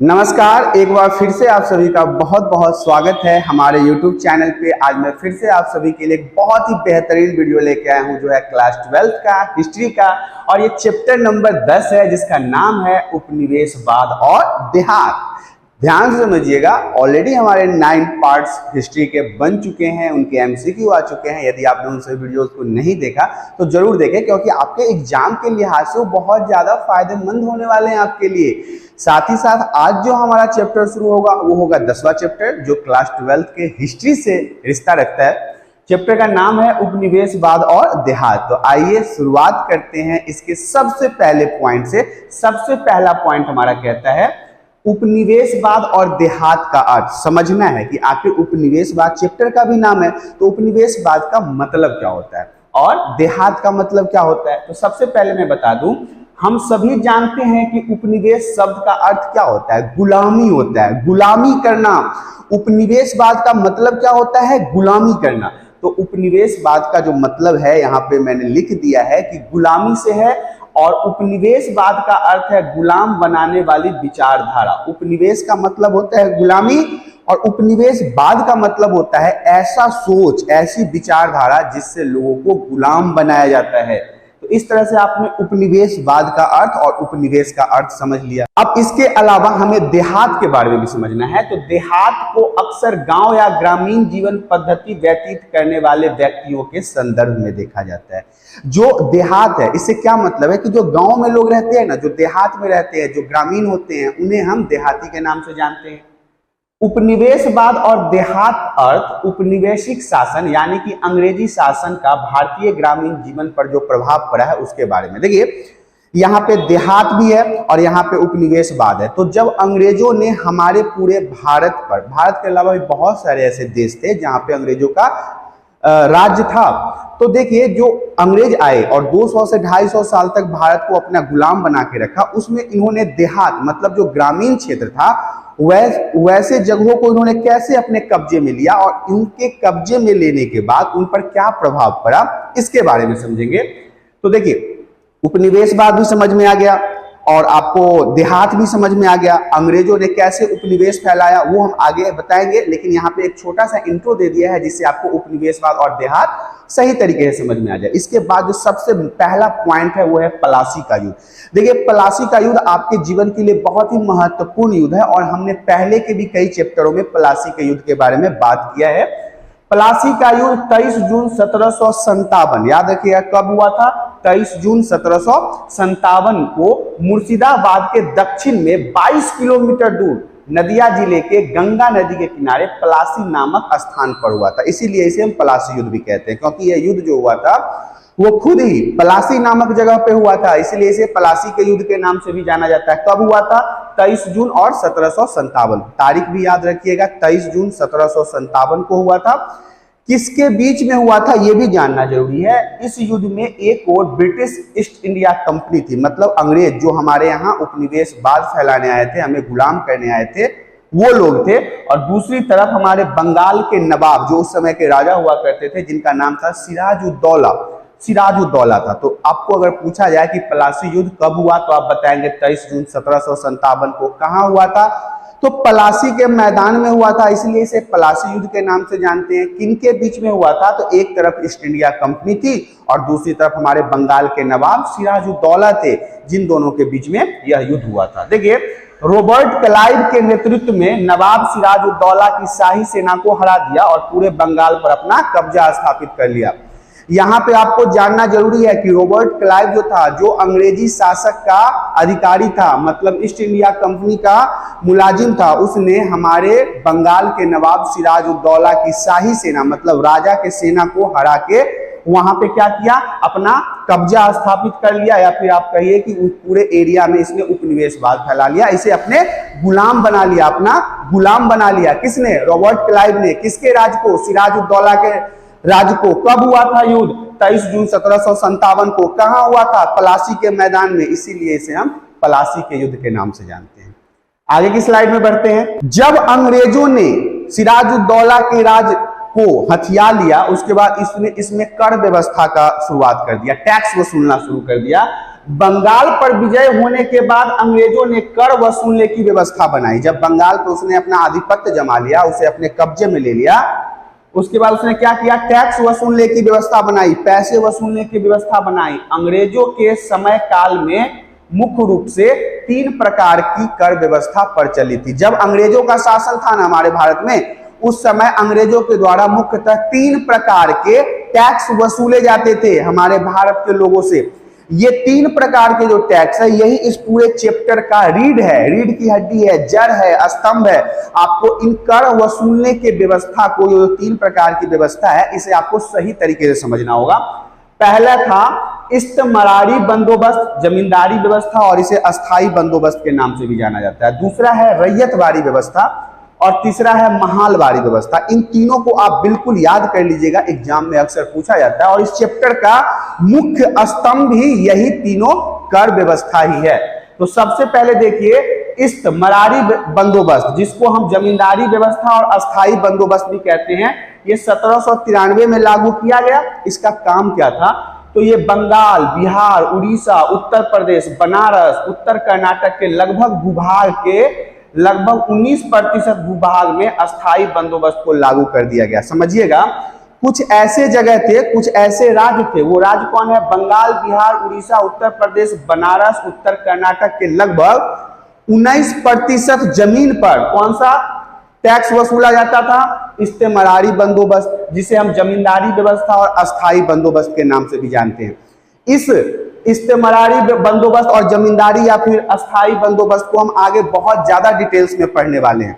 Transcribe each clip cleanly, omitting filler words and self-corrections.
नमस्कार, एक बार फिर से आप सभी का बहुत बहुत स्वागत है हमारे YouTube चैनल पे। आज मैं फिर से आप सभी के लिए एक बहुत ही बेहतरीन वीडियो लेके आया हूं जो है क्लास 12 का हिस्ट्री का, और ये चैप्टर नंबर 10 है जिसका नाम है उपनिवेशवाद और देहात। ध्यान से समझिएगा, ऑलरेडी हमारे 9 पार्ट्स हिस्ट्री के बन चुके हैं, उनके MCQ आ चुके हैं। यदि आपने उन सभी वीडियोस को नहीं देखा तो जरूर देखें, क्योंकि आपके एग्जाम के लिहाज से वो बहुत ज्यादा फायदेमंद होने वाले हैं आपके लिए। साथ ही साथ आज जो हमारा चैप्टर शुरू होगा वो होगा 10वां चैप्टर, जो क्लास 12 के हिस्ट्री से रिश्ता रखता है। चैप्टर का नाम है उपनिवेशवाद और देहात। तो आइए शुरुआत करते हैं इसके सबसे पहले पॉइंट से। सबसे पहला पॉइंट हमारा कहता है उपनिवेशवाद और देहात का अर्थ समझना है कि आखिर उपनिवेशवाद चैप्टर का भी नाम है, तो उपनिवेशवाद का मतलब क्या होता है और देहात का मतलब क्या होता है। तो सबसे पहले मैं बता दूं, हम सभी जानते हैं कि उपनिवेश शब्द का अर्थ क्या होता है, गुलामी होता है, गुलामी करना। उपनिवेशवाद का मतलब क्या होता है, गुलामी करना। तो उपनिवेशवाद का जो मतलब है यहाँ पे मैंने लिख दिया है कि गुलामी से है, और उपनिवेशवाद का अर्थ है गुलाम बनाने वाली विचारधारा। उपनिवेश का मतलब होता है गुलामी और उपनिवेशवाद का मतलब होता है ऐसा सोच, ऐसी विचारधारा जिससे लोगों को गुलाम बनाया जाता है। तो इस तरह से आपने उपनिवेशवाद का अर्थ और उपनिवेश का अर्थ समझ लिया। अब इसके अलावा हमें देहात के बारे में भी समझना है। तो देहात को अक्सर गांव या ग्रामीण जीवन पद्धति व्यतीत करने वाले व्यक्तियों के संदर्भ में देखा जाता है। जो देहात है, इससे क्या मतलब है कि जो गांव में लोग रहते हैं ना, जो देहात में रहते हैं, जो ग्रामीण होते हैं, उन्हें हम देहाती के नाम से जानते हैं। उपनिवेशवाद और देहात अर्थ उपनिवेशिक शासन यानी कि अंग्रेजी शासन का भारतीय ग्रामीण जीवन पर जो प्रभाव पड़ा है उसके बारे में। देखिए, यहाँ पे देहात भी है और यहाँ पे उपनिवेशवाद है। तो जब अंग्रेजों ने हमारे पूरे भारत पर, भारत के अलावा भी बहुत सारे ऐसे देश थे जहाँ पे अंग्रेजों का राज्य था, तो देखिए जो अंग्रेज आए और 200 से 250 साल तक भारत को अपना गुलाम बना के रखा, उसमें इन्होंने देहात मतलब जो ग्रामीण क्षेत्र था वैसे जगहों को इन्होंने कैसे अपने कब्जे में लिया, और इनके कब्जे में लेने के बाद उन पर क्या प्रभाव पड़ा, इसके बारे में समझेंगे। तो देखिए, उपनिवेशवाद भी समझ में आ गया और आपको देहात भी समझ में आ गया। अंग्रेजों ने कैसे उपनिवेश फैलाया वो हम आगे बताएंगे, लेकिन यहाँ पे एक छोटा सा इंट्रो दे दिया है जिससे आपको उपनिवेशवाद और देहात सही तरीके से समझ में आ जाए। इसके बाद जो सबसे पहला पॉइंट है वो है प्लासी का युद्ध। देखिए, प्लासी का युद्ध आपके जीवन के लिए बहुत ही महत्वपूर्ण युद्ध है और हमने पहले के भी कई चैप्टरों में प्लासी के युद्ध के बारे में बात किया है। प्लासी का युद्ध 23 जून 1757, याद रखिएगा कब हुआ था, 23 जून 1757 को मुर्शिदाबाद के दक्षिण में 22 किलोमीटर दूर नदिया जिले के गंगा नदी के किनारे प्लासी नामक स्थान पर हुआ था। इसीलिए इसे हम प्लासी युद्ध भी कहते हैं, क्योंकि यह युद्ध जो हुआ था वो खुद ही प्लासी नामक जगह पे हुआ था, इसलिए इसे प्लासी के युद्ध के नाम से भी जाना जाता है। कब हुआ था, 23 जून और 1757, तारीख भी याद रखिएगा, 23 जून 1757 को हुआ था। किसके बीच में हुआ था ये भी जानना जरूरी है। इस युद्ध में एक ओर ब्रिटिश ईस्ट इंडिया कंपनी थी, मतलब अंग्रेज जो हमारे यहाँ उपनिवेशवाद फैलाने आए थे, हमें गुलाम करने आए थे, वो लोग थे, और दूसरी तरफ हमारे बंगाल के नवाब जो उस समय के राजा हुआ करते थे, जिनका नाम था सिराजुद्दौला था। तो आपको अगर पूछा जाए कि प्लासी युद्ध कब हुआ तो आप बताएंगे 23 जून 1757 को। कहाँ हुआ था, तो प्लासी के मैदान में हुआ था, इसलिए इसे प्लासी युद्ध के नाम से जानते हैं। किनके बीच में हुआ था, तो एक तरफ ईस्ट इंडिया कंपनी थी और दूसरी तरफ हमारे बंगाल के नवाब सिराजुद्दौला थे, जिन दोनों के बीच में यह युद्ध हुआ था। देखिए, रॉबर्ट क्लाइव के नेतृत्व में नवाब सिराजुद्दौला की शाही सेना को हरा दिया और पूरे बंगाल पर अपना कब्जा स्थापित कर लिया। यहाँ पे आपको जानना जरूरी है कि रॉबर्ट क्लाइव जो था, जो अंग्रेजी शासक का अधिकारी था, मतलब ईस्ट इंडिया कंपनी का मुलाजिम था, उसने हमारे बंगाल के नवाब सिराजुद्दौला की शाही सेना मतलब राजा के सेना को हरा के वहां पे क्या किया, अपना कब्जा स्थापित कर लिया, या फिर आप कहिए कि उस पूरे एरिया में इसने उपनिवेशवाद फैला लिया, इसे अपने गुलाम बना लिया, अपना गुलाम बना लिया। किसने, रॉबर्ट क्लाइव ने। किसके राज को, सिराजुद्दौला के राज्य को। कब हुआ था युद्ध, 23 जून 1757 को। कहां हुआ था, प्लासी के मैदान में, इसीलिए इसे हम प्लासी के युद्ध के नाम से जानते हैं। आगे की स्लाइड में बढ़ते हैं। जब अंग्रेजों ने सिराजुद्दौला के राज को हथिया लिया, उसके बाद इसने इसमें कर व्यवस्था का शुरुआत कर दिया, टैक्स वसूलना शुरू कर दिया, बंगाल पर विजय होने के बाद अंग्रेजों ने कर वसूलने की व्यवस्था बनाई। जब बंगाल पर उसने अपना आधिपत्य जमा लिया, उसे अपने कब्जे में ले लिया, उसके बाद उसने क्या किया, टैक्स वसूलने की व्यवस्था बनाई, पैसे वसूलने की व्यवस्था बनाई। अंग्रेजों के समय काल में मुख्य रूप से 3 प्रकार की कर व्यवस्था प्रचलित थी। जब अंग्रेजों का शासन था ना हमारे भारत में, उस समय अंग्रेजों के द्वारा मुख्यतः 3 प्रकार के टैक्स वसूले जाते थे हमारे भारत के लोगों से। ये 3 प्रकार के जो टैक्स है, यही इस पूरे चैप्टर का रीढ़ है, रीढ़ की हड्डी है, जड़ है, स्तंभ है। आपको इन कर वसूलने के व्यवस्था को, जो 3 प्रकार की व्यवस्था है, इसे आपको सही तरीके से समझना होगा। पहला था इस्तेमारी बंदोबस्त, जमींदारी व्यवस्था, और इसे अस्थाई बंदोबस्त के नाम से भी जाना जाता है। दूसरा है रैयतवाड़ी व्यवस्था, और तीसरा है महालवाड़ी व्यवस्था। इन तीनों को आप बिल्कुल याद कर लीजिएगा, एग्जाम में अक्सर पूछा जाता है, और इस चैप्टर का मुख्य स्तंभ ही यही तीनों कर व्यवस्था ही है। तो सबसे पहले देखिए इस्तेमारी बंदोबस्त, जिसको हम जमींदारी व्यवस्था और अस्थाई बंदोबस्त भी कहते हैं, ये 1793 में लागू किया गया। इसका काम क्या था, तो ये बंगाल, बिहार, उड़ीसा, उत्तर प्रदेश, बनारस, उत्तर कर्नाटक के लगभग भूभाग के लगभग 19% भूभाग में अस्थाई बंदोबस्त को लागू कर दिया गया। समझिएगा, कुछ ऐसे जगह थे, कुछ ऐसे राज्य थे, वो राज्य कौन है, बंगाल, बिहार, उड़ीसा, उत्तर प्रदेश, बनारस, उत्तर कर्नाटक के लगभग 19% जमीन पर कौन सा टैक्स वसूला जाता था, इस्तेमारी बंदोबस्त, जिसे हम जमींदारी व्यवस्था और अस्थाई बंदोबस्त के नाम से भी जानते हैं। इस इस्तेमारी बंदोबस्त और जमींदारी या फिर अस्थाई बंदोबस्त को हम आगे बहुत ज्यादा डिटेल्स में पढ़ने वाले हैं।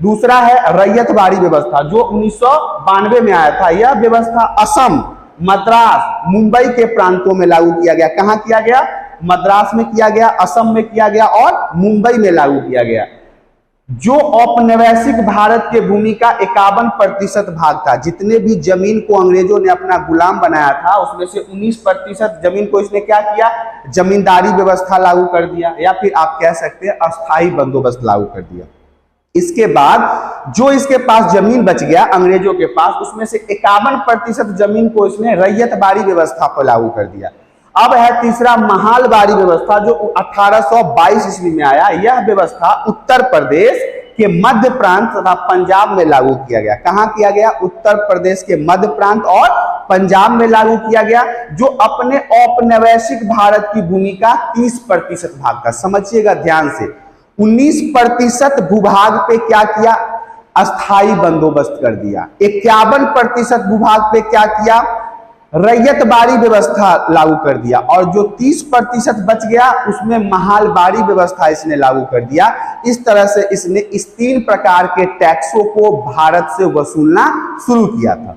दूसरा है रैयतवाड़ी व्यवस्था, जो 1992 में आया था। यह व्यवस्था असम, मद्रास, मुंबई के प्रांतों में लागू किया गया। कहां किया गया, मद्रास में किया गया, असम में किया गया और मुंबई में लागू किया गया। जो औपनिवेशिक भारत के भूमि का 51% भाग था, जितने भी जमीन को अंग्रेजों ने अपना गुलाम बनाया था, उसमें से 19% जमीन को इसने क्या किया, जमींदारी व्यवस्था लागू कर दिया, या फिर आप कह सकते हैं अस्थाई बंदोबस्त लागू कर दिया। इसके बाद जो इसके पास जमीन बच गया अंग्रेजों के पास, उसमें से 51% जमीन को इसने रैयतवाड़ी व्यवस्था पर लागू कर दिया। अब है तीसरा महालवाड़ी व्यवस्था, जो 1822 ईस्वी में आया। यह व्यवस्था उत्तर प्रदेश के मध्य प्रांत तथा पंजाब में लागू किया गया। कहां किया गया, उत्तर प्रदेश के मध्य प्रांत और पंजाब में लागू किया गया, जो अपने औपनिवेशिक भारत की भूमि का 30% भाग था। समझिएगा ध्यान से, 19% भूभाग पे क्या किया, अस्थाई बंदोबस्त कर दिया। 51% भूभाग पे क्या किया, रैयतवाड़ी व्यवस्था लागू कर दिया, और जो 30% बच गया उसमें महालवाड़ी व्यवस्था इसने लागू कर दिया। इस तरह से इसने इस 3 प्रकार के टैक्सों को भारत से वसूलना शुरू किया था।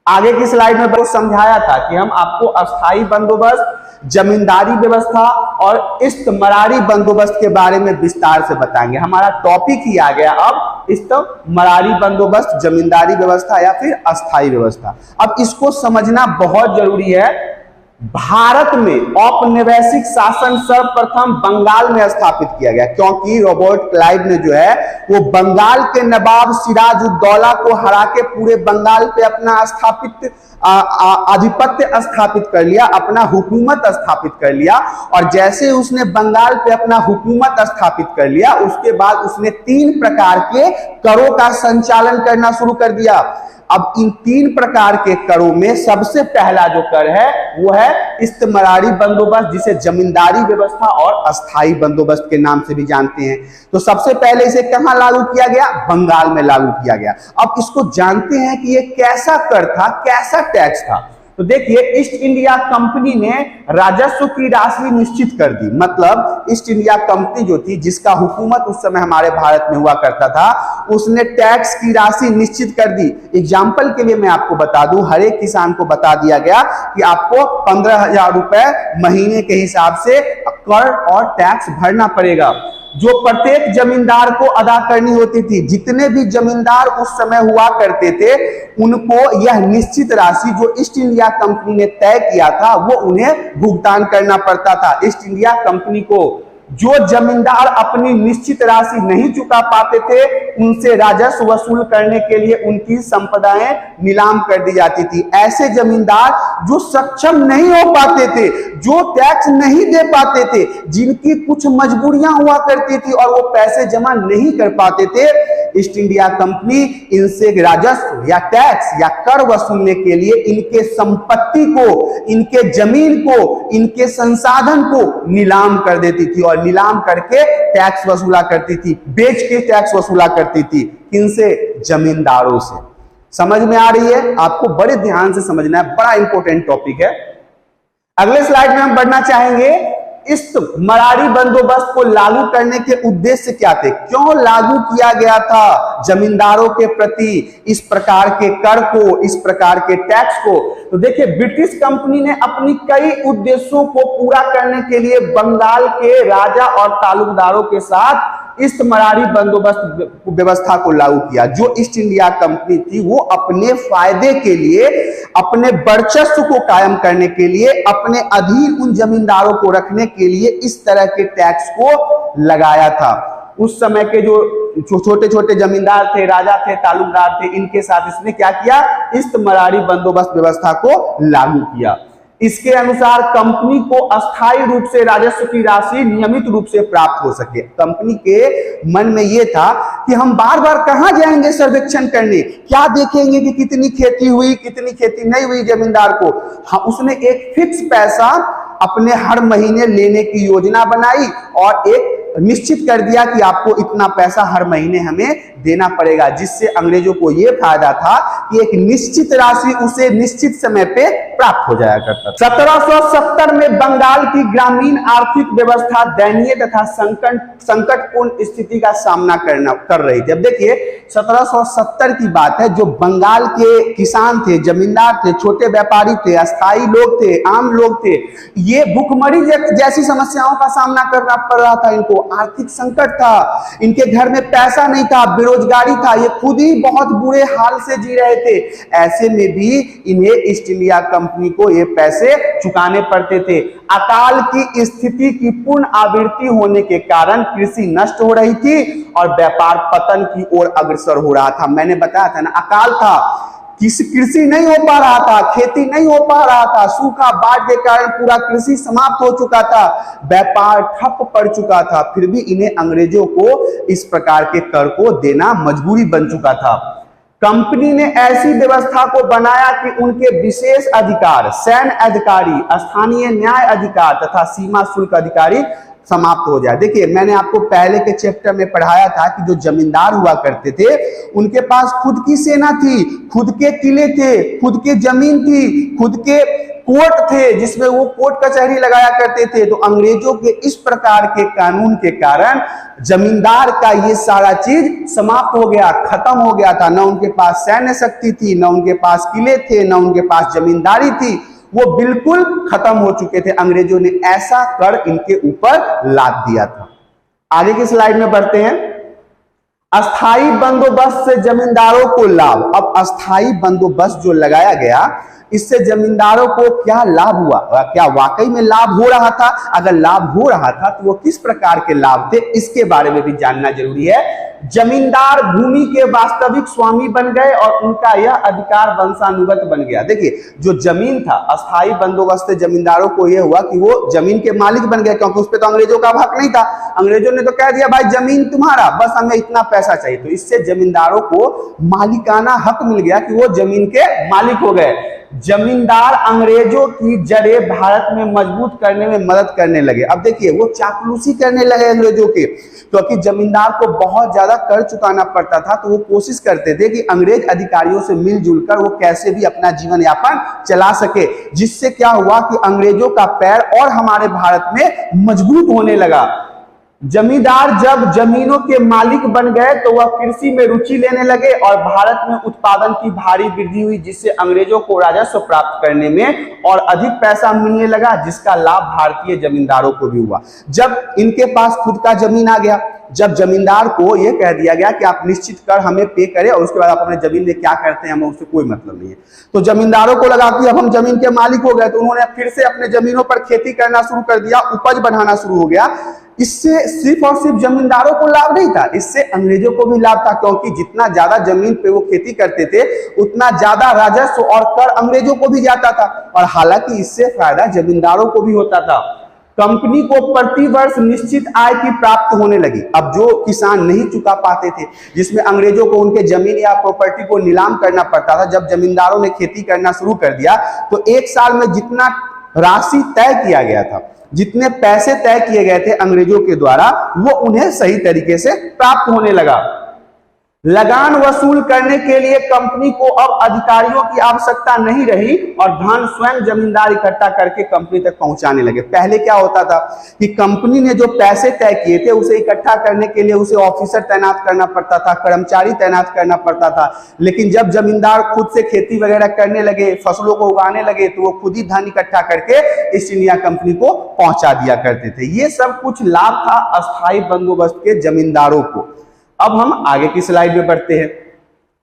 आगे की स्लाइड में बहुत समझाया था कि हम आपको अस्थाई बंदोबस्त, जमींदारी व्यवस्था और इस्तेमारी बंदोबस्त के बारे में विस्तार से बताएंगे। हमारा टॉपिक ही आ गया अब इस्तेमारी बंदोबस्त, जमींदारी व्यवस्था या फिर अस्थाई व्यवस्था। अब इसको समझना बहुत जरूरी है। भारत में औपनिवेशिक शासन सर्वप्रथम बंगाल में स्थापित किया गया, क्योंकि रॉबर्ट क्लाइव ने जो है वो बंगाल के नवाब सिराजुद्दौला को हरा के पूरे बंगाल पे अपना स्थापित आधिपत्य स्थापित कर लिया, अपना हुकूमत स्थापित कर लिया। और जैसे उसने बंगाल पे अपना हुकूमत स्थापित कर लिया, उसके बाद उसने 3 प्रकार के करों का संचालन करना शुरू कर दिया। अब इन 3 प्रकार के करों में सबसे पहला जो कर है वो है इस्तेमारी बंदोबस्त, जिसे जमींदारी व्यवस्था और अस्थाई बंदोबस्त के नाम से भी जानते हैं। तो सबसे पहले इसे कहां लागू किया गया, बंगाल में लागू किया गया। अब इसको जानते हैं कि ये कैसा कर था, कैसा टैक्स था। तो देखिए, ईस्ट इंडिया कंपनी ने राजस्व की राशि निश्चित कर दी। मतलब ईस्ट इंडिया कंपनी जो थी, जिसका हुकूमत उस समय हमारे भारत में हुआ करता था, उसने टैक्स की राशि निश्चित कर दी। एग्जाम्पल के लिए मैं आपको बता दूं, हर एक किसान को बता दिया गया कि आपको 15,000 रुपए महीने के हिसाब से कर और टैक्स भरना पड़ेगा, जो प्रत्येक जमींदार को अदा करनी होती थी। जितने भी जमींदार उस समय हुआ करते थे, उनको यह निश्चित राशि जो ईस्ट इंडिया कंपनी ने तय किया था, वो उन्हें भुगतान करना पड़ता था। ईस्ट इंडिया कंपनी को जो जमींदार अपनी निश्चित राशि नहीं चुका पाते थे उनसे राजस्व वसूल करने के लिए उनकी संपदाएं नीलाम कर दी जाती थी। ऐसे जमींदार जो सक्षम नहीं हो पाते थे, जो टैक्स नहीं दे पाते थे, जिनकी कुछ मजबूरियां हुआ करती थी और वो पैसे जमा नहीं कर पाते थे, ईस्ट इंडिया कंपनी इनसे राजस्व या टैक्स या कर वसूलने के लिए इनके संपत्ति को, इनके जमीन को, इनके संसाधन को नीलाम कर देती थी और नीलाम करके टैक्स वसूला करती थी, बेच के टैक्स वसूला करती थी। किनसे? जमींदारों से। समझ में आ रही है? आपको बड़े ध्यान से समझना है, बड़ा इंपॉर्टेंट टॉपिक है। अगले स्लाइड में हम बढ़ना चाहेंगे। इस मरारी बंदोबस्त को लागू करने के उद्देश्य क्या थे? क्यों लागू किया गया था जमींदारों के प्रति इस प्रकार के कर को, इस प्रकार के टैक्स को? तो देखिए, ब्रिटिश कंपनी ने अपनी कई उद्देश्यों को पूरा करने के लिए बंगाल के राजा और तालुकदारों के साथ इस मरारी बंदोबस्त व्यवस्था को लागू किया। जो ईस्ट इंडिया कंपनी थी वो अपने फायदे के लिए, अपने वर्चस्व को कायम करने के लिए, अपने अधीन उन जमींदारों को रखने के लिए इस तरह के टैक्स को लगाया था। उस समय के जो छोटे छोटे जमींदार थे, राजा थे, तालुकदार थे, इनके साथ इसने क्या किया? इस मरारी बंदोबस्त व्यवस्था को लागू किया। इसके अनुसार कंपनी को अस्थायी रूप से राजस्व की राशि नियमित रूप से प्राप्त हो सके। कंपनी के मन में यह था कि हम बार बार कहां जाएंगे सर्वेक्षण करने, क्या देखेंगे कि कितनी खेती हुई, कितनी खेती नहीं हुई जमींदार को। हाँ, उसने एक फिक्स पैसा अपने हर महीने लेने की योजना बनाई और एक निश्चित कर दिया कि आपको इतना पैसा हर महीने हमें देना पड़ेगा, जिससे अंग्रेजों को यह फायदा था कि एक निश्चित राशि उसे निश्चित समय पे प्राप्त हो जाया करता था। 1770 में बंगाल की ग्रामीण आर्थिक व्यवस्था दयनीय तथा संकटपूर्ण स्थिति का सामना कर रही थी। अब देखिए, 1770 की बात है। जो बंगाल के किसान थे, जमींदार थे, छोटे व्यापारी थे, अस्थायी लोग थे, आम लोग थे, ये भूखमरी जैसी समस्याओं का सामना करना पड़ रहा था। इनको आर्थिक संकट था, इनके घर में पैसा नहीं था, बेरोजगारी था, ये खुद ही बहुत बुरे हाल से जी रहे थे। ऐसे में भी इन्हें ईस्ट इंडिया कंपनी को ये पैसे चुकाने पड़ते थे। अकाल की स्थिति की पूर्ण आवृत्ति होने के कारण कृषि नष्ट हो रही थी और व्यापार पतन की ओर अग्रसर हो रहा था। मैंने बताया था ना, अकाल था, कृषि नहीं हो पा रहा था, खेती नहीं हो पा रहा था, सूखा बाढ़ के कारण पूरा कृषि समाप्त हो चुका था, व्यापार ठप पड़ चुका था, फिर भी इन्हें अंग्रेजों को इस प्रकार के कर को देना मजबूरी बन चुका था। कंपनी ने ऐसी व्यवस्था को बनाया कि उनके विशेष अधिकार, सैन्य अधिकारी, स्थानीय न्याय अधिकार तथा सीमा शुल्क अधिकारी समाप्त हो जाए। देखिए, मैंने आपको पहले के चैप्टर में पढ़ाया था कि जो जमींदार हुआ करते थे उनके पास खुद की सेना थी, खुद के किले थे, खुद के जमीन थी, खुद के कोर्ट थे जिसमें वो कोर्ट कचहरी लगाया करते थे। तो अंग्रेजों के इस प्रकार के कानून के कारण जमींदार का ये सारा चीज समाप्त हो गया, खत्म हो गया था। न उनके पास सैन्य शक्ति थी, न उनके पास किले थे, न उनके पास जमींदारी थी, वो बिल्कुल खत्म हो चुके थे। अंग्रेजों ने ऐसा कर इनके ऊपर लाद दिया था। आगे की स्लाइड में बढ़ते हैं। अस्थाई बंदोबस्त से जमींदारों को लाभ। अब अस्थाई बंदोबस्त जो लगाया गया, इससे जमींदारों को क्या लाभ हुआ? क्या वाकई में लाभ हो रहा था? अगर लाभ हो रहा था तो वो किस प्रकार के लाभ थे, इसके बारे में भी जानना जरूरी है। जमींदार भूमि के वास्तविक स्वामी बन गए और उनका यह अधिकार वंशानुगत बन गया। देखिए, जो जमीन था, अस्थाई बंदोबस्त से जमींदारों को यह हुआ कि वो जमीन के मालिक बन गए, क्योंकि उस पर तो अंग्रेजों का हक नहीं था। अंग्रेजों ने तो कह दिया, भाई जमीन तुम्हारा, बस हमें इतना पैसा चाहिए। तो इससे जमींदारों को मालिकाना हक मिल गया कि वो जमीन के मालिक हो गए। जमींदार अंग्रेजों की जड़ें भारत में मजबूत करने में मदद करने लगे। अब देखिए, वो चापलूसी करने लगे अंग्रेजों के, क्योंकि जमींदार को बहुत ज्यादा कर चुकाना पड़ता था। तो वो कोशिश करते थे कि अंग्रेज अधिकारियों से मिलजुल कर वो कैसे भी अपना जीवन यापन चला सके, जिससे क्या हुआ कि अंग्रेजों का पैर और हमारे भारत में मजबूत होने लगा। जमींदार जब जमीनों के मालिक बन गए तो वह कृषि में रुचि लेने लगे और भारत में उत्पादन की भारी वृद्धि हुई, जिससे अंग्रेजों को राजस्व प्राप्त करने में और अधिक पैसा मिलने लगा, जिसका लाभ भारतीय जमींदारों को भी हुआ। जब इनके पास खुद का जमीन आ गया, जब जमींदार को यह कह दिया गया कि आप निश्चित कर हमें पे करें और उसके बाद आप अपने जमीन में क्या करते हैं हमें उससे कोई मतलब नहीं है। तो जमींदारों को लगा कि अब हम जमीन के मालिक हो गए, तो उन्होंने फिर से अपने जमीनों पर खेती करना शुरू कर दिया, उपज बढ़ाना शुरू हो गया। इससे सिर्फ और सिर्फ जमींदारों को लाभ नहीं था, इससे अंग्रेजों को भी लाभ था, क्योंकि जितना ज्यादा जमीन पे वो खेती करते थे उतना ज्यादा राजस्व और कर अंग्रेजों को भी जाता था। और हालांकि इससे फायदा जमींदारों को भी होता था। कंपनी को प्रति वर्ष निश्चित आय की प्राप्त होने लगी। अब जो किसान नहीं चुका पाते थे, जिसमें अंग्रेजों को उनके जमीन या प्रॉपर्टी को नीलाम करना पड़ता था, जब जमींदारों ने खेती करना शुरू कर दिया तो एक साल में जितना राशि तय किया गया था, जितने पैसे तय किए गए थे अंग्रेजों के द्वारा, वो उन्हें सही तरीके से प्राप्त होने लगा। लगान वसूल करने के लिए कंपनी को अब अधिकारियों की आवश्यकता नहीं रही और धन स्वयं जमींदार इकट्ठा करके कंपनी तक पहुंचाने लगे। पहले क्या होता था कि कंपनी ने जो पैसे तय किए थे उसे इकट्ठा करने के लिए उसे ऑफिसर तैनात करना पड़ता था, कर्मचारी तैनात करना पड़ता था। लेकिन जब जमींदार खुद से खेती वगैरह करने लगे, फसलों को उगाने लगे, तो वो खुद ही धन इकट्ठा करके ईस्ट इंडिया कंपनी को पहुंचा दिया करते थे। ये सब कुछ लाभ था अस्थायी बंदोबस्त के जमींदारों को। अब हम आगे की स्लाइड में बढ़ते हैं।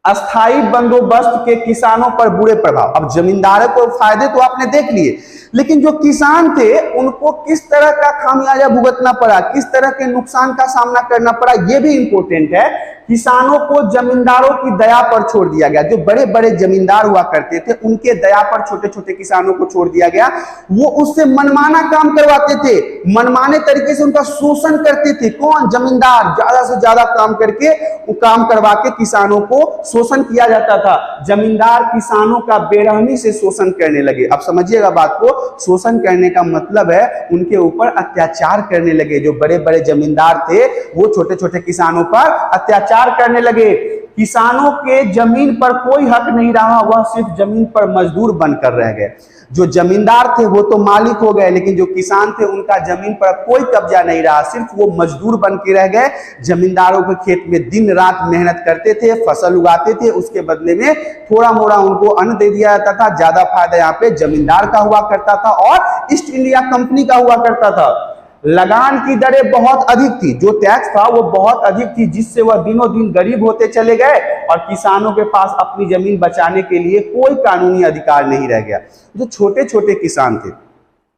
अस्थायी बंदोबस्त के किसानों पर बुरे प्रभाव। अब जमींदारों को फायदे तो आपने देख लिए, लेकिन जो किसान थे उनको किस तरह का खामियाजा भुगतना पड़ा, किस तरह के नुकसान का सामना करना पड़ा, यह भी इंपॉर्टेंट है। किसानों को जमींदारों की दया पर छोड़ दिया गया। जो बड़े बड़े जमींदार हुआ करते थे उनके दया पर छोटे छोटे किसानों को छोड़ दिया गया। वो उससे मनमाना काम करवाते थे, मनमाने तरीके से उनका शोषण करते थे। कौन? जमींदार। ज्यादा से ज्यादा काम करके वो काम करवा के किसानों को शोषण किया जाता था। जमींदार किसानों का बेरहमी से शोषण करने लगे। अब समझिएगा बात को, शोषण करने का मतलब है उनके ऊपर अत्याचार करने लगे। जो बड़े बड़े जमींदार थे वो छोटे छोटे किसानों पर अत्याचार करने लगे। किसानों के जमीन पर कोई हक नहीं रहा, वह सिर्फ जमीन पर मजदूर बनकर रह गए। जो जमींदार थे वो तो मालिक हो गए, लेकिन जो किसान थे उनका जमीन पर कोई कब्जा नहीं रहा, सिर्फ वो मजदूर बन के रह गए। जमींदारों के खेत में दिन रात मेहनत करते थे, फसल उगाते थे, उसके बदले में थोड़ा मोड़ा उनको अन्न दे दिया जाता था। ज्यादा फायदा यहाँ पे जमींदार का हुआ करता था और ईस्ट इंडिया कंपनी का हुआ करता था। लगान की दरें बहुत अधिक थी, जो टैक्स था वो बहुत अधिक थी, जिससे वह दिनों दिन गरीब होते चले गए और किसानों के पास अपनी जमीन बचाने के लिए कोई कानूनी अधिकार नहीं रह गया। जो छोटे छोटे किसान थे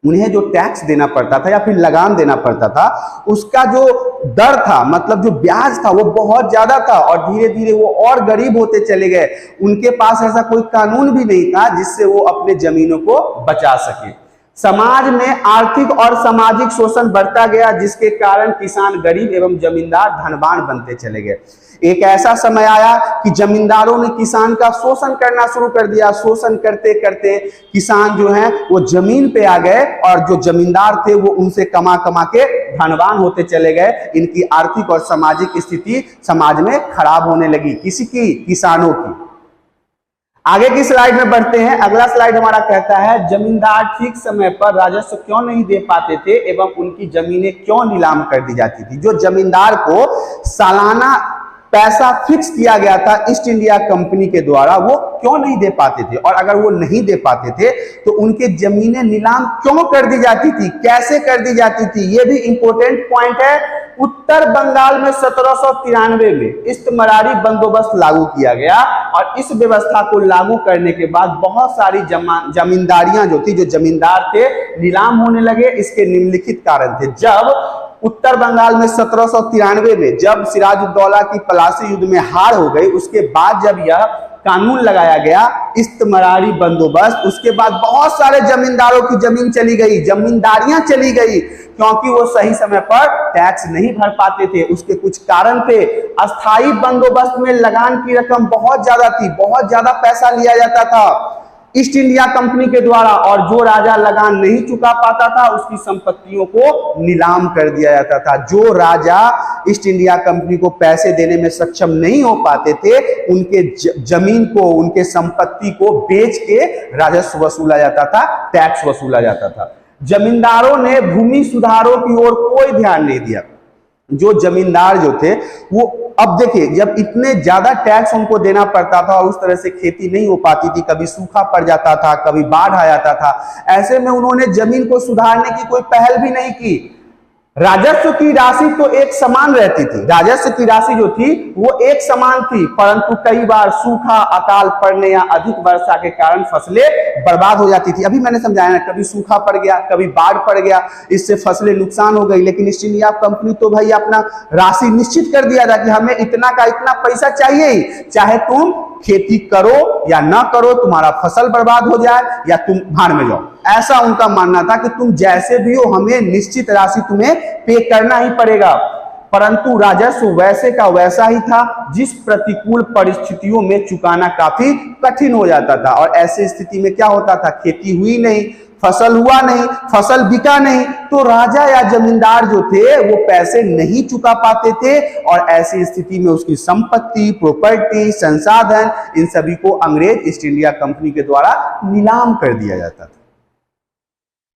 उन्हें जो टैक्स देना पड़ता था या फिर लगान देना पड़ता था, उसका जो दर था, मतलब जो ब्याज था, वो बहुत ज्यादा था और धीरे धीरे वो और गरीब होते चले गए। उनके पास ऐसा कोई कानून भी नहीं था जिससे वो अपने जमीनों को बचा सके। समाज में आर्थिक और सामाजिक शोषण बढ़ता गया, जिसके कारण किसान गरीब एवं जमींदार धनवान बनते चले गए। एक ऐसा समय आया कि जमींदारों ने किसान का शोषण करना शुरू कर दिया। शोषण करते करते किसान जो है वो जमीन पे आ गए और जो जमींदार थे वो उनसे कमा कमा के धनवान होते चले गए। इनकी आर्थिक और सामाजिक स्थिति समाज में खराब होने लगी। किसी की? किसानों की। आगे की स्लाइड में बढ़ते हैं। अगला स्लाइड हमारा कहता है जमींदार ठीक समय पर राजस्व क्यों नहीं दे पाते थे एवं उनकी जमीनें क्यों नीलाम कर दी जाती थी। जो जमींदार को सालाना पैसा फिक्स किया गया था ईस्ट इंडिया कंपनी के द्वारा, वो क्यों नहीं दे पाते थे, और अगर वो नहीं दे पाते थे तो उनके जमीनें नीलाम क्यों कर दी जाती थी, कैसे कर दी जाती थी, ये भी इंपॉर्टेंट पॉइंट है। उत्तर बंगाल में 1793 में इस्तमरारी बंदोबस्त लागू किया गया और इस व्यवस्था को लागू करने के बाद बहुत सारी जमींदारियां जो थी, जो जमींदार थे, नीलाम होने लगे। इसके निम्नलिखित कारण थे। जब उत्तर बंगाल में 1793 में जब सिराजुद्दौला की पलासी युद्ध में हार हो गई, उसके बाद जब यह कानून लगाया गया इस्तमरारी बंदोबस्त, उसके बाद बहुत सारे जमींदारों की जमीन चली गई, जमींदारियां चली गई, क्योंकि वो सही समय पर टैक्स नहीं भर पाते थे। उसके कुछ कारण थे। अस्थाई बंदोबस्त में लगान की रकम बहुत ज्यादा थी, बहुत ज्यादा पैसा लिया जाता था ईस्ट इंडिया कंपनी के द्वारा, और जो राजा लगान नहीं चुका पाता था उसकी संपत्तियों को नीलाम कर दिया जाता था। जो राजा ईस्ट इंडिया कंपनी को पैसे देने में सक्षम नहीं हो पाते थे, उनके जमीन को, उनके संपत्ति को बेच के राजस्व वसूला जाता था, टैक्स वसूला जाता था। जमींदारों ने भूमि सुधारों की ओर कोई ध्यान नहीं दिया। जो जमींदार जो थे वो, अब देखिए, जब इतने ज्यादा टैक्स उनको देना पड़ता था और उस तरह से खेती नहीं हो पाती थी, कभी सूखा पड़ जाता था, कभी बाढ़ आ जाता था, ऐसे में उन्होंने जमीन को सुधारने की कोई पहल भी नहीं की। राजस्व की राशि तो एक समान रहती थी, राजस्व की राशि जो थी वो एक समान थी, परंतु कई बार सूखा, अकाल पड़ने या अधिक वर्षा के कारण फसलें बर्बाद हो जाती थी। अभी मैंने समझाया ना, कभी सूखा पड़ गया, कभी बाढ़ पड़ गया, इससे फसलें नुकसान हो गई। लेकिन ईस्ट इंडिया कंपनी तो भाई अपना राशि निश्चित कर दिया था कि हमें इतना का इतना पैसा चाहिए ही, चाहे तुम खेती करो या ना करो, तुम्हारा फसल बर्बाद हो जाए या तुम भाड़ में जाओ। ऐसा उनका मानना था कि तुम जैसे भी हो, हमें निश्चित राशि तुम्हें पे करना ही पड़ेगा। परंतु राजस्व वैसे का वैसा ही था, जिस प्रतिकूल परिस्थितियों में चुकाना काफी कठिन हो जाता था। और ऐसी स्थिति में क्या होता था, खेती हुई नहीं, फसल हुआ नहीं, फसल बिका नहीं, तो राजा या जमींदार जो थे वो पैसे नहीं चुका पाते थे, और ऐसी स्थिति में उसकी संपत्ति, प्रॉपर्टी, संसाधन, इन सभी को अंग्रेज ईस्ट इंडिया कंपनी के द्वारा नीलाम कर दिया जाता था।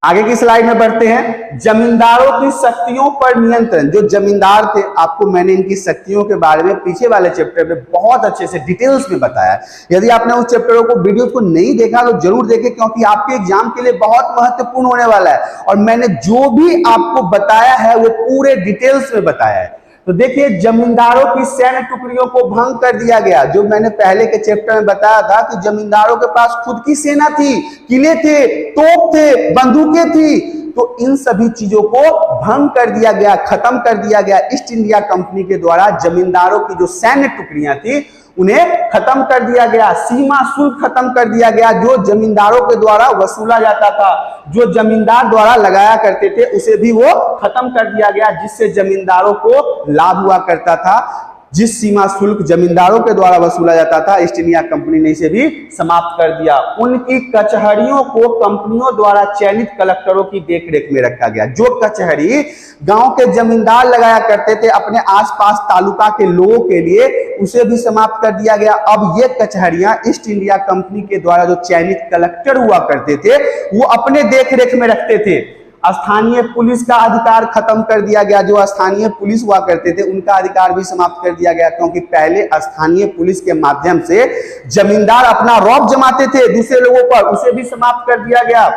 आगे की स्लाइड में बढ़ते हैं। जमींदारों की शक्तियों पर नियंत्रण। जो जमींदार थे, आपको मैंने इनकी शक्तियों के बारे में पीछे वाले चैप्टर में बहुत अच्छे से डिटेल्स में बताया। यदि आपने उस चैप्टरों को, वीडियो को नहीं देखा तो जरूर देखें, क्योंकि आपके एग्जाम के लिए बहुत महत्वपूर्ण होने वाला है। और मैंने जो भी आपको बताया है वो पूरे डिटेल्स में बताया है। तो देखिए, जमींदारों की सैन्य टुकड़ियों को भंग कर दिया गया। जो मैंने पहले के चैप्टर में बताया था कि जमींदारों के पास खुद की सेना थी, किले थे, तोप थे, बंदूकें थी, तो इन सभी चीजों को भंग कर दिया गया, खत्म कर दिया गया ईस्ट इंडिया कंपनी के द्वारा। जमींदारों की जो सैन्य टुकड़ियां थी उन्हें खत्म कर दिया गया, सीमा शुल्क खत्म कर दिया गया, जो जमींदारों के द्वारा वसूला जाता था, जो जमींदार द्वारा लगाया करते थे, उसे भी वो खत्म कर दिया गया, जिससे जमींदारों को लाभ हुआ करता था। जिस सीमा शुल्क जमींदारों के द्वारा वसूला जाता था, ईस्ट इंडिया कंपनी ने इसे भी समाप्त कर दिया। उनकी कचहरियों को कंपनियों द्वारा चयनित कलेक्टरों की देखरेख में रखा गया। जो कचहरी गांव के जमींदार लगाया करते थे अपने आसपास तालुका के लोगों के लिए, उसे भी समाप्त कर दिया गया। अब ये कचहरियां ईस्ट इंडिया कंपनी के द्वारा जो चयनित कलेक्टर हुआ करते थे वो अपने देखरेख में रखते थे। स्थानीय पुलिस का अधिकार खत्म कर दिया गया। जो स्थानीय पुलिस हुआ करते थे उनका अधिकार भी समाप्त कर दिया गया, क्योंकि पहले स्थानीय पुलिस के माध्यम से जमींदार अपना रौब जमाते थे दूसरे लोगों पर, उसे भी समाप्त कर दिया गया।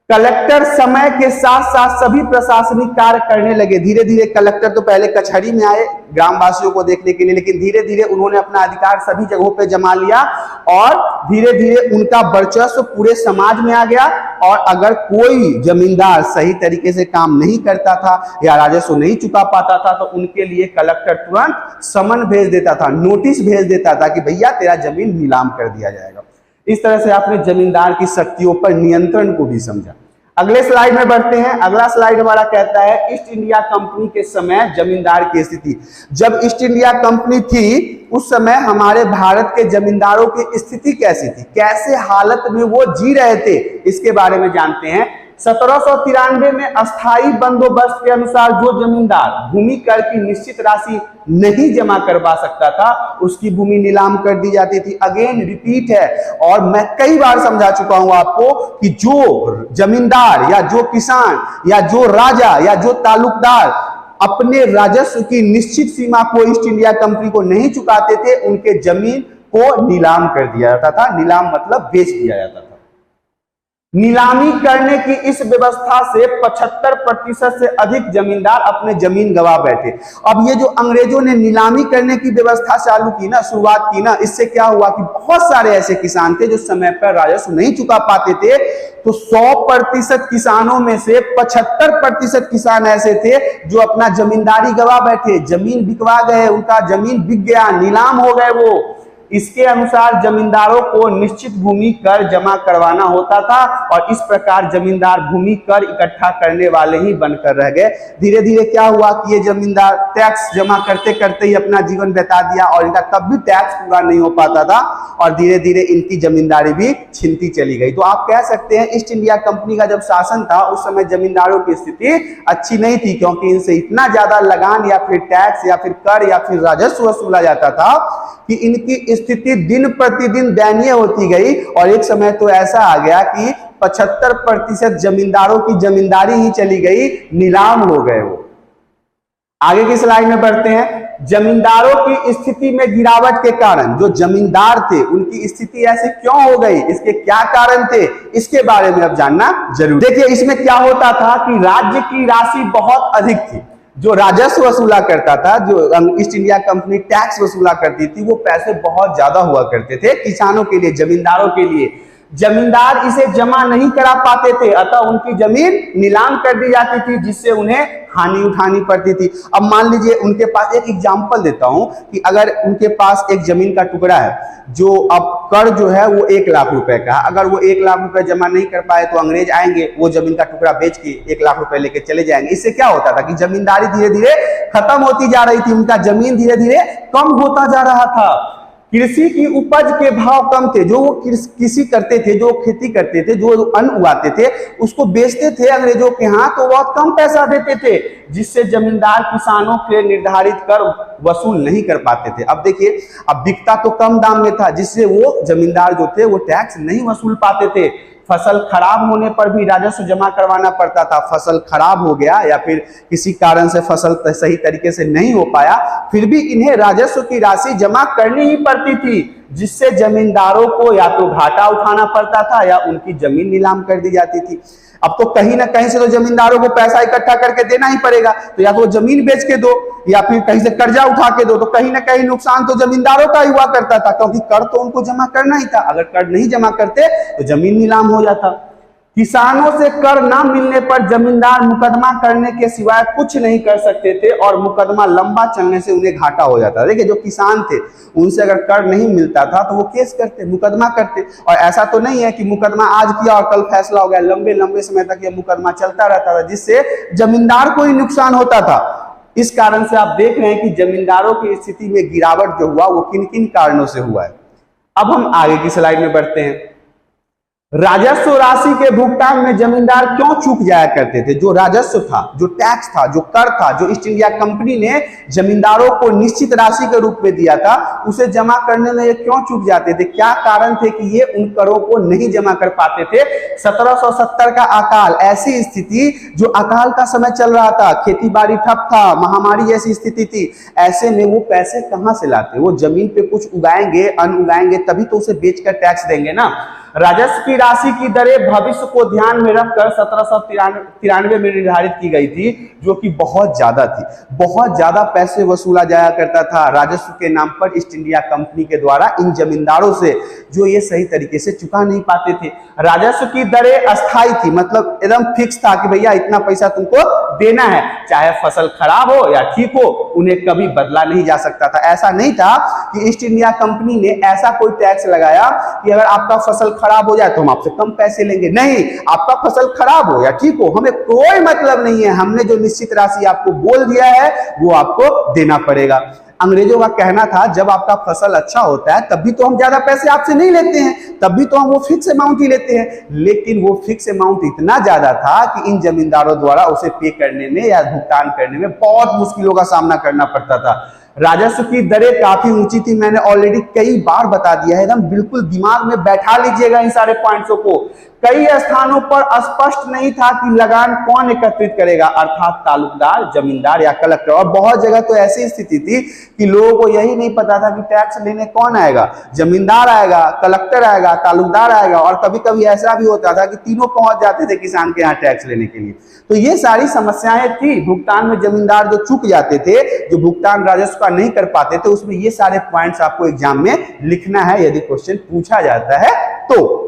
कलेक्टर समय के साथ साथ सभी प्रशासनिक कार्य करने लगे। धीरे धीरे कलेक्टर तो पहले कचहरी में आए ग्रामवासियों को देखने के लिए, लेकिन धीरे धीरे उन्होंने अपना अधिकार सभी जगहों पे जमा लिया, और धीरे धीरे उनका वर्चस्व पूरे समाज में आ गया। और अगर कोई जमींदार सही तरीके से काम नहीं करता था या राजस्व नहीं चुका पाता था, तो उनके लिए कलेक्टर तुरंत समन भेज देता था, नोटिस भेज देता था कि भैया तेरा जमीन नीलाम कर दिया जाएगा। इस तरह से आपने जमींदार की शक्तियों पर नियंत्रण को भी समझा। अगले स्लाइड में बढ़ते हैं। अगला स्लाइड हमारा कहता है ईस्ट इंडिया कंपनी के समय जमींदार की स्थिति। जब ईस्ट इंडिया कंपनी थी उस समय हमारे भारत के जमींदारों की स्थिति कैसी थी, कैसे हालत में वो जी रहे थे, इसके बारे में जानते हैं। 1793 में अस्थायी बंदोबस्त के अनुसार जो जमींदार भूमि कर की निश्चित राशि नहीं जमा करवा सकता था, उसकी भूमि नीलाम कर दी जाती थी। अगेन रिपीट है, और मैं कई बार समझा चुका हूं आपको कि जो जमींदार या जो किसान या जो राजा या जो तालुकदार अपने राजस्व की निश्चित सीमा को ईस्ट इंडिया कंपनी को नहीं चुकाते थे, उनके जमीन को नीलाम कर दिया जाता था। नीलाम मतलब बेच दिया जाता था। नीलामी करने की इस व्यवस्था से 75% से अधिक जमींदार अपने जमीन गवा बैठे। अब ये जो अंग्रेजों ने नीलामी करने की व्यवस्था चालू की ना, शुरुआत की ना, इससे क्या हुआ कि बहुत सारे ऐसे किसान थे जो समय पर राजस्व नहीं चुका पाते थे। तो 100% किसानों में से 75% किसान ऐसे थे जो अपना जमींदारी गवा बैठे, जमीन बिकवा गए, उनका जमीन बिक गया, नीलाम हो गए वो। इसके अनुसार जमींदारों को निश्चित भूमि कर जमा करवाना होता था, और इस प्रकार जमींदार भूमि कर इकट्ठा करने वाले ही बनकर रह गए। धीरे धीरे क्या हुआ कि ये जमींदार टैक्स जमा करते करते ही अपना जीवन बिता दिया, और इनका तब भी टैक्स पूरा नहीं हो पाता था, और धीरे धीरे इनकी जमींदारी भी छिनती चली गई। तो आप कह सकते हैं ईस्ट इंडिया कंपनी का जब शासन था उस समय जमींदारों की स्थिति अच्छी नहीं थी, क्योंकि इनसे इतना ज्यादा लगान या फिर टैक्स या फिर कर या फिर राजस्व वसूला जाता था कि इनकी स्थिति दिन प्रतिदिन दयनीय होती गई। और एक समय तो ऐसा आ गया कि 75% जमींदारों की जमींदारी ही चली गई, नीलाम हो गए वो। आगे की स्लाइड में बढ़ते हैं। जमींदारों की स्थिति में गिरावट के कारण जो जमींदार थे उनकी स्थिति ऐसी क्यों हो गई, इसके क्या कारण थे, इसके बारे में अब जानना जरूरी। देखिए इसमें क्या होता था कि राज्य की राशि बहुत अधिक थी, जो राजस्व वसूला करता था, जो ईस्ट इंडिया कंपनी टैक्स वसूला करती थी, वो पैसे बहुत ज्यादा हुआ करते थे किसानों के लिए, जमींदारों के लिए। जमींदार इसे जमा नहीं करा पाते थे, अतः उनकी जमीन नीलाम कर दी जाती थी, जिससे उन्हें हानि उठानी पड़ती थी। अब मान लीजिए उनके पास, एक एग्जांपल देता हूं कि अगर उनके पास एक जमीन का टुकड़ा है, जो अब कर जो है वो 1 लाख रुपए का, अगर वो 1 लाख रुपए जमा नहीं कर पाए तो अंग्रेज आएंगे, वो जमीन का टुकड़ा बेच के 1 लाख रुपए लेके चले जाएंगे। इससे क्या होता था कि जमींदारी धीरे धीरे खत्म होती जा रही थी, उनका जमीन धीरे धीरे कम होता जा रहा था। कृषि की उपज के भाव कम थे, जो वो कृषि करते थे, जो खेती करते थे, जो अन्न उगाते थे, उसको बेचते थे अंग्रेजों के यहाँ, तो बहुत कम पैसा देते थे, जिससे जमींदार किसानों के निर्धारित कर वसूल नहीं कर पाते थे। अब देखिए, अब बिकता तो कम दाम में था, जिससे वो जमींदार जो थे वो टैक्स नहीं वसूल पाते थे। फसल खराब होने पर भी राजस्व जमा करवाना पड़ता था। फसल खराब हो गया या फिर किसी कारण से फसल सही तरीके से नहीं हो पाया, फिर भी इन्हें राजस्व की राशि जमा करनी ही पड़ती थी, जिससे जमींदारों को या तो घाटा उठाना पड़ता था या उनकी जमीन नीलाम कर दी जाती थी। अब तो कहीं ना कहीं से तो जमींदारों को पैसा इकट्ठा करके देना ही पड़ेगा, तो या तो जमीन बेच के दो या फिर कहीं से कर्जा उठा के दो, तो कहीं ना कहीं नुकसान तो जमींदारों का ही हुआ करता था, क्योंकि कर तो उनको जमा करना ही था। अगर कर नहीं जमा करते तो जमीन नीलाम हो जाता। किसानों से कर ना मिलने पर जमींदार मुकदमा करने के सिवाय कुछ नहीं कर सकते थे और मुकदमा लंबा चलने से उन्हें घाटा हो जाता। देखिए, जो किसान थे उनसे अगर कर नहीं मिलता था तो वो केस करते, मुकदमा करते। और ऐसा तो नहीं है कि मुकदमा आज किया और कल फैसला हो गया, लंबे लंबे समय तक ये मुकदमा चलता रहता था, जिससे जमींदार को ही नुकसान होता था। इस कारण से आप देख रहे हैं कि जमींदारों की स्थिति में गिरावट जो हुआ वो किन किन कारणों से हुआ है। अब हम आगे की स्लाइड में बढ़ते हैं। राजस्व राशि के भुगतान में जमींदार क्यों चूक जाया करते थे? जो राजस्व था, जो टैक्स था, जो कर था, जो ईस्ट इंडिया कंपनी ने जमींदारों को निश्चित राशि के रूप में दिया था, उसे जमा करने में ये क्यों चूक जाते थे? क्या कारण थे कि ये उन करों को नहीं जमा कर पाते थे? 1770 का अकाल, ऐसी स्थिति, जो अकाल का समय चल रहा था, खेती बाड़ी ठप था, महामारी जैसी स्थिति थी, ऐसे में वो पैसे कहां से लाते? वो जमीन पे कुछ उगाएंगे, अन्न उगाएंगे, तभी तो उसे बेचकर टैक्स देंगे ना। राजस्व की राशि की दरें भविष्य को ध्यान में रखकर 1793 में निर्धारित की गई थी, जो कि बहुत ज्यादा थी। बहुत ज्यादा पैसे वसूला जाया करता था राजस्व के नाम पर ईस्ट इंडिया कंपनी के द्वारा इन जमींदारों से, जो ये सही तरीके से चुका नहीं पाते थे। राजस्व की दरें अस्थायी थी, मतलब एकदम फिक्स था कि भैया इतना पैसा तुमको देना है, चाहे फसल खराब हो या ठीक हो, उन्हें कभी बदला नहीं जा सकता था। ऐसा नहीं था कि ईस्ट इंडिया कंपनी ने ऐसा कोई टैक्स लगाया कि अगर आपका फसल खराब हो जाए तो हम आपसे कम पैसे लेंगे। नहीं, आपका फसल खराब हो या ठीक हो, हमें कोई मतलब नहीं है, हमने जो निश्चित राशि आपको बोल दिया है वो आपको देना पड़ेगा। अंग्रेजों का कहना था जब आपका फसल अच्छा होता है तब भी तो हम ज्यादा पैसे आपसे नहीं लेते हैं, तब भी तो हम वो फिक्स अमाउंट ही लेते हैं। लेकिन वो फिक्स अमाउंट इतना ज्यादा था कि इन जमींदारों द्वारा उसे पे करने में या भुगतान करने में बहुत मुश्किलों का सामना करना पड़ता था। राजस्व की दरें काफी ऊंची थी, मैंने ऑलरेडी कई बार बता दिया है, एकदम बिल्कुल दिमाग में बैठा लीजिएगा इन सारे पॉइंट्सों को। कई स्थानों पर स्पष्ट नहीं था कि लगान कौन एकत्रित करेगा, अर्थात तालुकदार, जमींदार या कलेक्टर। और बहुत जगह तो ऐसी स्थिति थी कि लोगों को यही नहीं पता था कि टैक्स लेने कौन आएगा, जमींदार आएगा, कलेक्टर आएगा, तालुकदार आएगा, और कभी कभी ऐसा भी होता था कि तीनों पहुंच जाते थे किसान के यहाँ टैक्स लेने के लिए। तो ये सारी समस्याएं थी। भुगतान में जमींदार जो चूक जाते थे, जो भुगतान राजस्व का नहीं कर पाते थे, उसमें ये सारे पॉइंट्स आपको एग्जाम में लिखना है यदि क्वेश्चन पूछा जाता है तो।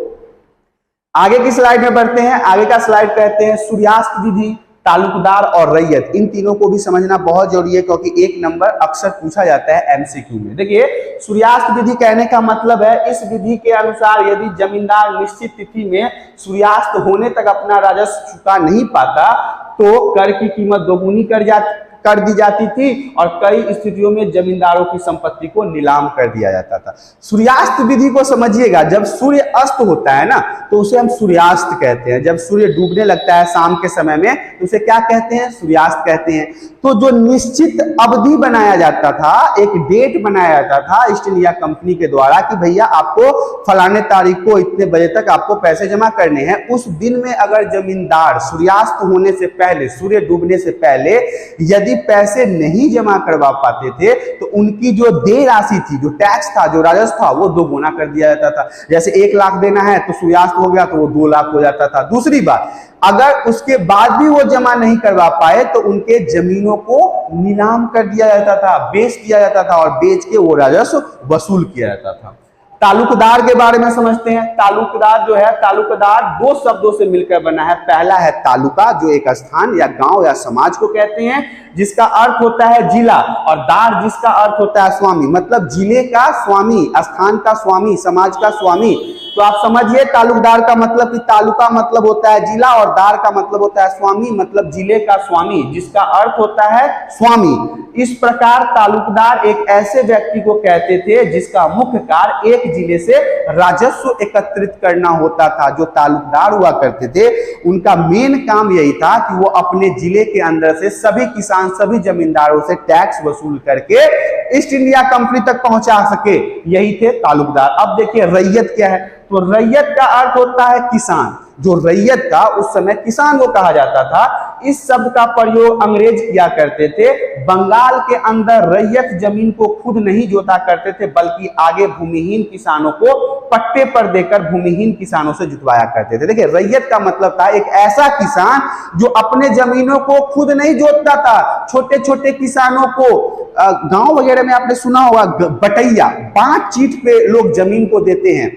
आगे की स्लाइड में बढ़ते हैं। आगे का स्लाइड कहते हैं सूर्यास्त विधि, तालुकदार और रैयत। इन तीनों को भी समझना बहुत जरूरी है, क्योंकि 1 नंबर अक्सर पूछा जाता है एमसीक्यू में। देखिए, सूर्यास्त विधि कहने का मतलब है इस विधि के अनुसार यदि जमींदार निश्चित तिथि में सूर्यास्त होने तक अपना राजस्व चुका नहीं पाता तो कर की कीमत दोगुनी कर दी जाती थी और कई स्थितियों में जमींदारों की संपत्ति को नीलाम कर दिया जाता था। सूर्यास्त विधि को समझिएगा, जब सूर्य अस्त होता है ना तो उसे हम सूर्यास्त कहते हैं। जब सूर्य डूबने लगता है शाम के समय में तो उसे क्या कहते हैं? सूर्यास्त कहते हैं। तो जो निश्चित अवधि बनाया जाता था, एक डेट बनाया जाता था ईस्ट इंडिया कंपनी के द्वारा कि भैया आपको फलाने तारीख को इतने बजे तक आपको पैसे जमा करने हैं, उस दिन में अगर जमींदार सूर्यास्त होने से पहले, सूर्य डूबने से पहले यदि यदि पैसे नहीं जमा करवा पाते थे तो उनकी जो देय राशि थी, जो टैक्स था, जो राजस्व था, वो 2 गुना कर दिया जाता था। जैसे 1 लाख देना है तो सूर्यास्त हो गया तो वो 2 लाख हो जाता था। दूसरी बात, अगर उसके बाद भी वो जमा नहीं करवा पाए तो उनके जमीनों को नीलाम कर दिया जाता था, बेच दिया जाता था और बेच के वो राजस्व वसूल किया जाता था। तालुकदार के बारे में समझते हैं। तालुकदार जो है, तालुकदार 2 शब्दों से मिलकर बना है। पहला है तालुका, जो एक स्थान या गांव या समाज को कहते हैं, जिसका अर्थ होता है जिला, और दार जिसका अर्थ होता है स्वामी, मतलब जिले का स्वामी, स्थान का स्वामी, समाज का स्वामी। तो आप समझिए तालुकदार का मतलब कि तालुका मतलब होता है जिला और दार का मतलब होता है स्वामी, मतलब जिले का स्वामी, जिसका अर्थ होता है स्वामी। इस प्रकार तालुकदार एक ऐसे व्यक्ति को कहते थे जिसका मुख्य कार्य एक जिले से राजस्व एकत्रित करना होता था। जो तालुकदार हुआ करते थे उनका मेन काम यही था कि वो अपने जिले के अंदर से सभी किसान, सभी जमींदारों से टैक्स वसूल करके ईस्ट इंडिया कंपनी तक पहुंचा सके, यही थे तालुकदार। अब देखिए रैयत क्या है, तो रैयत का अर्थ होता है किसान। जो रैयत था उस समय किसान को कहा जाता था। इस शब्द का प्रयोग अंग्रेज किया करते थे। बंगाल के अंदर रैयत जमीन को खुद नहीं जोता करते थे, बल्कि आगे भूमिहीन किसानों को पट्टे पर देकर भूमिहीन किसानों से जुतवाया करते थे। देखिए रैयत का मतलब था एक ऐसा किसान जो अपने जमीनों को खुद नहीं जोतता था। छोटे छोटे किसानों को गांव वगैरह में आपने सुना होगा बटैया, 5 चीट पे लोग जमीन को देते हैं।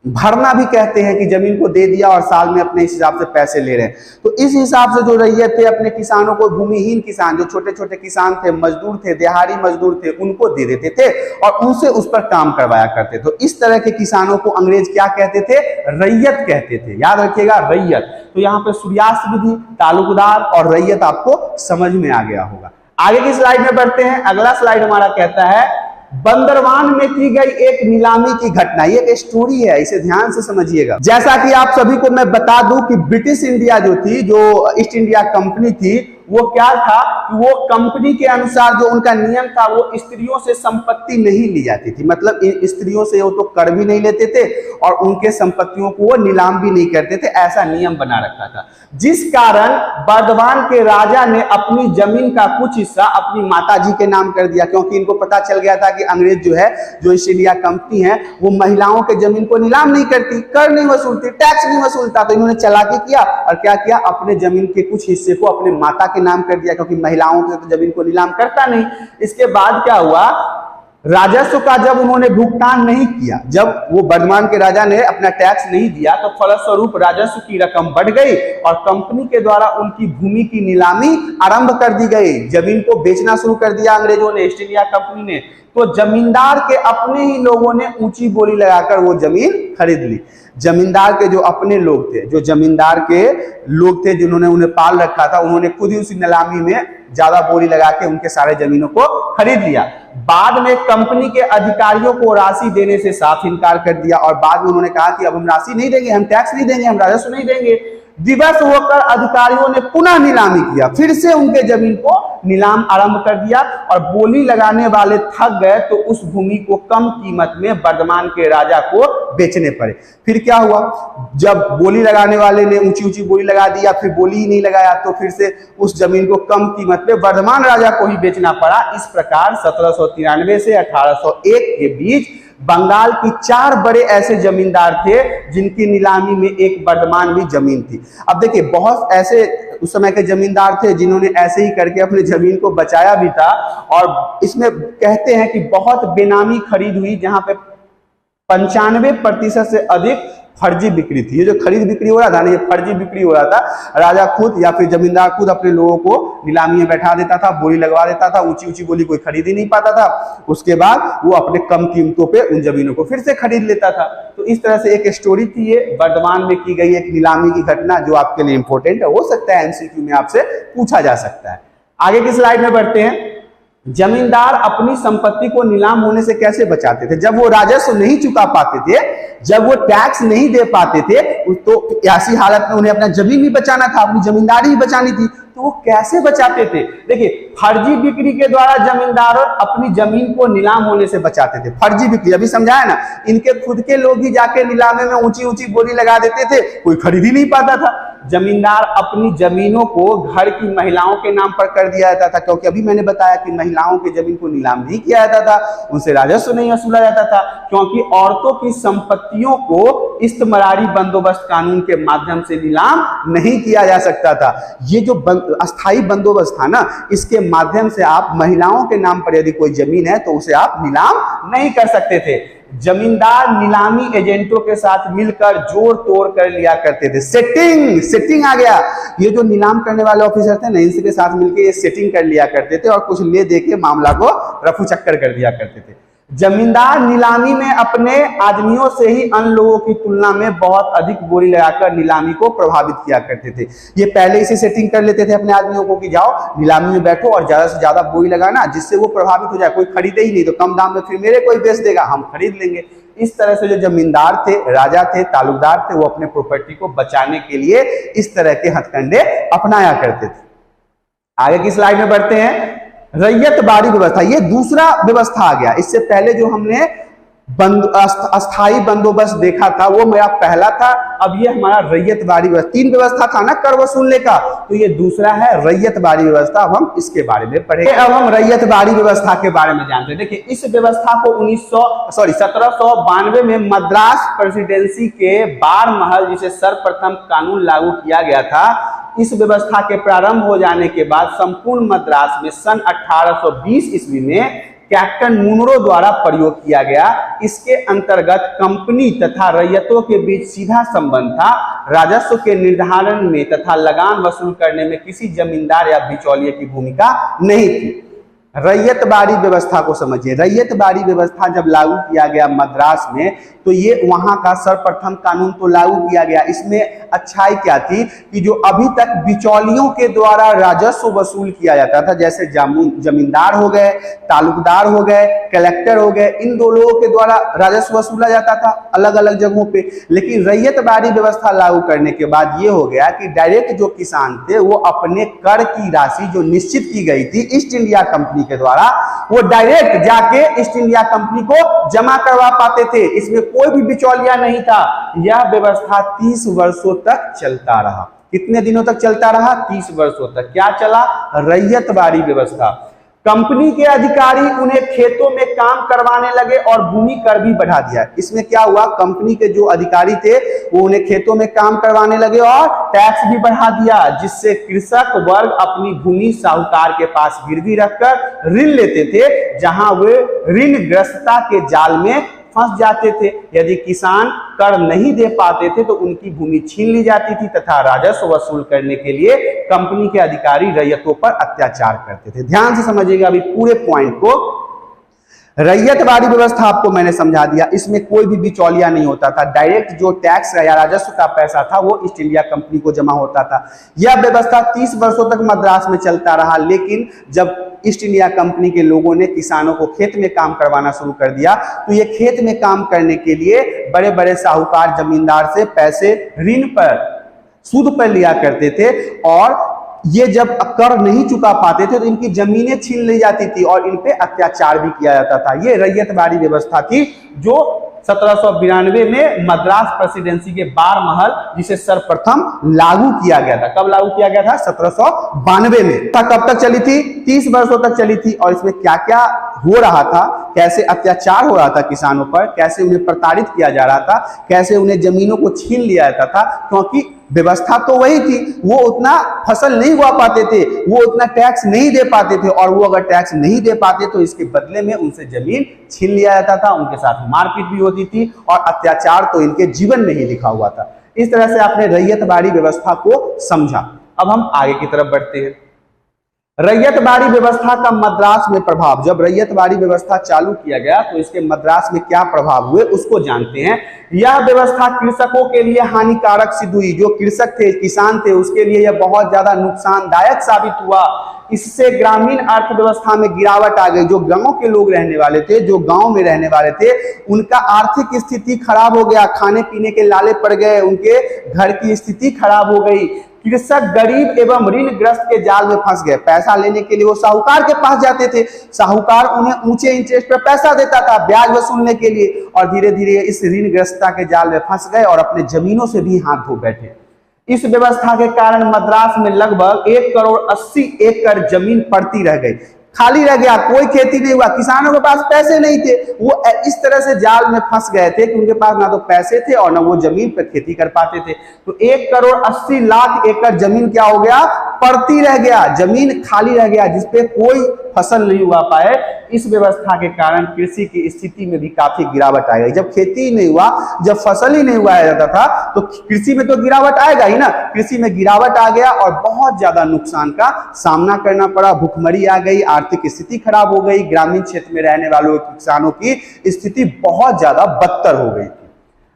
भरना भी कहते हैं कि जमीन को दे दिया और साल में अपने हिसाब से पैसे ले रहे हैं। तो इस हिसाब से जो रैयत थे अपने किसानों को, भूमिहीन किसान, जो छोटे छोटे किसान थे, मजदूर थे, दिहाड़ी मजदूर थे, उनको दे देते थे और उनसे उस पर काम करवाया करते। तो इस तरह के किसानों को अंग्रेज क्या कहते थे? रैयत कहते थे। याद रखिएगा रैयत। तो यहाँ पे सूर्यास्त विधि, तालुकदार और रैयत आपको समझ में आ गया होगा। आगे की स्लाइड में बढ़ते हैं। अगला स्लाइड हमारा कहता है बंदरवान में की गई एक नीलामी की घटना। ये एक स्टोरी है, इसे ध्यान से समझिएगा। जैसा कि आप सभी को मैं बता दूं कि ब्रिटिश इंडिया जो थी, जो ईस्ट इंडिया कंपनी थी, वो क्या था कि वो कंपनी के अनुसार जो उनका नियम था वो स्त्रियों से संपत्ति नहीं ली जाती थी। मतलब स्त्रियों से वो तो कर भी नहीं लेते थे और उनके संपत्तियों को वो नीलाम भी नहीं करते थे, ऐसा नियम बना रखा था। जिस कारण बर्दवान के राजा ने अपनी जमीन का कुछ हिस्सा अपनी माताजी के नाम कर दिया, क्योंकि इनको पता चल गया था कि अंग्रेज जो है, जो ईस्ट इंडिया कंपनी है, वो महिलाओं के जमीन को नीलाम नहीं करती, कर नहीं वसूलती, टैक्स नहीं वसूलता। तो इन्होंने चालाकी किया और क्या किया, अपने जमीन के कुछ हिस्से को अपने माता के नाम कर दिया, क्योंकि महिलाओं के तो जमीन को नीलाम करता नहीं। इसके बाद क्या हुआ, राजस्व का जब उन्होंने भुगतान नहीं किया, जब वो बर्दवान के राजा ने अपना टैक्स नहीं दिया, तो फलस्वरूप राजस्व की रकम बढ़ गई और कंपनी के द्वारा उनकी भूमि की नीलामी आरंभ कर दी गई। जमीन को बेचना शुरू कर दिया अंग्रेजों ने, ईस्ट इंडिया कंपनी ने। तो जमींदार के अपने ही लोगों ने ऊंची बोली लगाकर वो जमीन खरीद ली। जमींदार के जो अपने लोग थे, जो जमींदार के लोग थे जिन्होंने उन्हें पाल रखा था, उन्होंने खुद ही उसी नीलामी में ज्यादा बोली लगा के उनके सारे जमीनों को खरीद लिया। बाद में कंपनी के अधिकारियों को राशि देने से साफ इनकार कर दिया और बाद में उन्होंने कहा कि अब हम राशि नहीं देंगे, हम टैक्स नहीं देंगे, हम राजस्व नहीं देंगे। विवश होकर अधिकारियों ने पुनः नीलामी किया, फिर से उनके जमीन को नीलाम आरंभ कर दिया और बोली लगाने वाले थक गए तो उस भूमि को कम कीमत में बर्दवान के राजा को बेचने पड़े। फिर क्या हुआ, जब बोली लगाने वाले ने ऊंची ऊंची बोली लगा दी या फिर बोली ही नहीं लगाया, तो फिर से उस जमीन को कम कीमत पे बर्दवान राजा को ही बेचना पड़ा। इस प्रकार 1793 से 1801 के बीच बंगाल की 4 बड़े ऐसे जमींदार थे जिनकी नीलामी में एक बर्दवान भी जमीन थी। अब देखिए बहुत ऐसे उस समय के जमींदार थे जिन्होंने ऐसे ही करके अपने जमीन को बचाया भी था। और इसमें कहते हैं कि बहुत बेनामी खरीद हुई, जहां पे 95% से अधिक फर्जी बिक्री थी। ये जो खरीद बिक्री हो रहा था ना, ये फर्जी बिक्री हो रहा था। राजा खुद या फिर जमींदार खुद अपने लोगों को नीलामी में बैठा देता था, बोली लगवा देता था, ऊंची ऊंची बोली कोई खरीद ही नहीं पाता था। उसके बाद वो अपने कम कीमतों पे उन जमीनों को फिर से खरीद लेता था। तो इस तरह से एक स्टोरी थी ये, बर्दवान में की गई एक नीलामी की घटना, जो आपके लिए इंपॉर्टेंट है, हो सकता है एमसीक्यू में आपसे पूछा जा सकता है। आगे की स्लाइड में बढ़ते हैं। जमींदार अपनी संपत्ति को नीलाम होने से कैसे बचाते थे? जब वो राजस्व नहीं चुका पाते थे, जब वो टैक्स नहीं दे पाते थे, तो ऐसी हालत में उन्हें अपना जमीन भी बचाना था, अपनी जमींदारी भी बचानी थी। तो वो कैसे बचाते थे? देखिए फर्जी बिक्री के द्वारा जमींदार अपनी जमीन को नीलाम होने से बचाते थे। फर्जी बिक्री अभी समझाया ना, इनके खुद के लोग ही जाके नीलामे में ऊंची ऊंची बोली लगा देते थे, कोई खरीद ही नहीं पाता था। जमींदार अपनी जमीनों को घर की महिलाओं के नाम पर कर दिया जाता था, क्योंकि अभी मैंने बताया कि महिलाओं की जमीन को नीलाम नहीं किया जाता था, उनसे राजस्व नहीं वसूला जाता था, क्योंकि औरतों की संपत्तियों को इस्तमरारी बंदोबस्त कानून के माध्यम से नीलाम नहीं किया जा सकता था। ये जो अस्थाई बंदोबस्त था ना, इसके माध्यम से आप महिलाओं के नाम पर यदि कोई जमीन है तो उसे आप नीलाम नहीं कर सकते थे। जमींदार नीलामी एजेंटों के साथ मिलकर जोड़ तोड़ कर लिया करते थे। सेटिंग आ गया। ये जो नीलाम करने वाले ऑफिसर थे ना, इनके साथ मिलकर ये सेटिंग कर लिया करते थे और कुछ ले दे के मामला को रफू चक्कर कर दिया करते थे। जमींदार नीलामी में अपने आदमियों से ही अन्य लोगों की तुलना में बहुत अधिक बोली लगाकर नीलामी को प्रभावित किया करते थे। ये पहले इसे सेटिंग कर लेते थे अपने आदमियों को कि जाओ नीलामी में बैठो और ज्यादा से ज्यादा बोली लगाना, जिससे वो प्रभावित हो जाए, कोई खरीदे ही नहीं तो कम दाम में फिर मेरे कोई बेच देगा, हम खरीद लेंगे। इस तरह से जो जमींदार थे, राजा थे, तालुकदार थे, वो अपने प्रॉपर्टी को बचाने के लिए इस तरह के हथकंडे अपनाया करते थे। आगे की स्लाइड में बढ़ते हैं। रैयतबाड़ी व्यवस्था, ये दूसरा व्यवस्था आ गया। इससे पहले जो हमने अस्थाई बंदोबस्त देखा था वो मेरा पहला था, अब ये हमारा रैयतबाड़ी व्यवस्था। तीन व्यवस्था था ना कर वसूलने का, तो ये दूसरा है रैयतबाड़ी व्यवस्था। अब हम इसके बारे में पढ़ेंगे। अब हम रैयतबाड़ी व्यवस्था के बारे में जानते हैं। देखिए, इस व्यवस्था को 1792 में मद्रास प्रेसिडेंसी के बार महल, जिसे सर्वप्रथम कानून लागू किया गया था, इस व्यवस्था के प्रारंभ हो जाने के बाद संपूर्ण मद्रास में सन 1820 ईस्वी में कैप्टन मुनरो द्वारा प्रयोग किया गया। इसके अंतर्गत कंपनी तथा रैयतों के बीच सीधा संबंध था। राजस्व के निर्धारण में तथा लगान वसूल करने में किसी जमींदार या बिचौलिए की भूमिका नहीं थी। रैयतबाड़ी व्यवस्था को समझिए। रैयतबाड़ी व्यवस्था जब लागू किया गया मद्रास में, तो ये वहां का सर्वप्रथम कानून तो लागू किया गया। इसमें अच्छाई क्या थी कि जो अभी तक बिचौलियों के द्वारा राजस्व वसूल किया जाता था, जैसे जमींदार हो गए, तालुकदार हो गए, कलेक्टर हो गए, इन दो लोगों के द्वारा राजस्व वसूला जाता था अलग अलग जगहों पे। लेकिन रैयतबाड़ी व्यवस्था लागू करने के बाद ये हो गया कि डायरेक्ट जो किसान थे वो अपने कर की राशि जो निश्चित की गई थी ईस्ट इंडिया कंपनी के द्वारा, वो डायरेक्ट जाके ईस्ट इंडिया कंपनी को जमा करवा पाते थे। इसमें कोई भी बिचौलिया नहीं था। यह व्यवस्था 30 वर्षों तक चलता रहा। कितने दिनों तक चलता रहा? 30 वर्षों तक। क्या चला? रैयतबाड़ी व्यवस्था। कंपनी के अधिकारी उन्हें खेतों में काम करवाने लगे और भूमि कर भी बढ़ा दिया। इसमें क्या हुआ? कंपनी के जो अधिकारी थे वो उन्हें खेतों में काम करवाने लगे और टैक्स भी बढ़ा दिया, जिससे कृषक वर्ग अपनी भूमि साहूकार के पास गिरवी रखकर ऋण लेते थे, जहां वे ऋणग्रस्तता के जाल में फंस जाते थे। यदि किसान कर नहीं दे पाते थे तो उनकी भूमि छीन ली जाती थी तथा राजस्व वसूल करने के लिए कंपनी के अधिकारी रैयतों पर अत्याचार करते थे। ध्यान से समझिएगा अभी पूरे पॉइंट को। रैयतबाड़ी व्यवस्था आपको मैंने समझा दिया। इसमें कोई भी बिचौलिया नहीं होता था। डायरेक्ट जो टैक्स या राजस्व का पैसा था वो ईस्ट इंडिया कंपनी को जमा होता था। यह व्यवस्था 30 वर्षों तक मद्रास में चलता रहा। लेकिन जब ईस्ट इंडिया कंपनी के लोगों ने किसानों को खेत में काम करवाना शुरू कर दिया, तो ये खेत में काम करने के लिए बड़े बड़े साहूकार जमींदार से पैसे ऋण पर, सूद पर लिया करते थे, और ये जब कर नहीं चुका पाते थे तो इनकी जमीनें छीन ली जाती थी और इन पे अत्याचार भी किया जाता था। ये रैयतबाड़ी व्यवस्था थी जो 1792 में मद्रास प्रेसिडेंसी के बार महल, जिसे सर्वप्रथम लागू किया गया था। कब लागू किया गया था? 1792 में। कब तक चली थी? 30 वर्षों तक चली थी। और इसमें क्या क्या हो रहा था, कैसे अत्याचार हो रहा था किसानों पर, कैसे उन्हें प्रताड़ित किया जा रहा था, कैसे उन्हें जमीनों को छीन लिया जाता था, क्योंकि व्यवस्था तो वही थी। वो उतना फसल नहीं उगा पाते थे, वो उतना टैक्स नहीं दे पाते थे, और वो अगर टैक्स नहीं दे पाते तो इसके बदले में उनसे जमीन छीन लिया जाता था, उनके साथ मारपीट भी होती थी, और अत्याचार तो इनके जीवन में ही लिखा हुआ था। इस तरह से आपने रैयतबाड़ी व्यवस्था को समझा। अब हम आगे की तरफ बढ़ते हैं। रैयतबाड़ी व्यवस्था का मद्रास में प्रभाव। जब रैयतबाड़ी व्यवस्था चालू किया गया तो इसके मद्रास में क्या प्रभाव हुए उसको जानते हैं। यह व्यवस्था कृषकों के लिए हानिकारक सिद्ध हुई। जो कृषक थे, किसान थे, उसके लिए यह बहुत ज्यादा नुकसानदायक साबित हुआ। इससे ग्रामीण अर्थव्यवस्था में गिरावट आ गई। जो गांव के लोग रहने वाले थे, जो गांव में रहने वाले थे, उनका आर्थिक स्थिति खराब हो गया, खाने पीने के लाले पड़ गए, उनके घर की स्थिति खराब हो गई। कृषक गरीब एवं ऋणग्रस्त के जाल में फंस गए। पैसा लेने के लिए वो साहूकार के पास जाते थे, साहूकार उन्हें ऊंचे इंटरेस्ट पर पैसा देता था ब्याज वसूलने के लिए, और धीरे धीरे इस ऋणग्रस्तता के जाल में फंस गए और अपने जमीनों से भी हाथ धो बैठे। इस व्यवस्था के कारण मद्रास में लगभग 1,80,00,000 एकड़ जमीन पड़ती रह गई, खाली रह गया, कोई खेती नहीं हुआ। किसानों के पास पैसे नहीं थे, वो इस तरह से जाल में फंस गए थे कि उनके पास ना तो पैसे थे और ना वो जमीन पर खेती कर पाते थे। तो 1,80,00,000 एकड़ जमीन क्या हो गया, पड़ती रह गया, जमीन खाली रह गया, जिसपे कोई फसल नहीं हुआ पाए। इस व्यवस्था के कारण कृषि की स्थिति में भी काफी गिरावट आ गई। जब खेती ही नहीं हुआ, जब फसल ही नहीं उगाया जाता था, तो कृषि में तो गिरावट आएगा ही ना। कृषि में गिरावट आ गया और बहुत ज्यादा नुकसान का सामना करना पड़ा, भुखमरी आ गई, आर्थिक स्थिति खराब हो गई, ग्रामीण क्षेत्र में रहने वालों किसानों की स्थिति बहुत ज्यादा बदतर हो गई।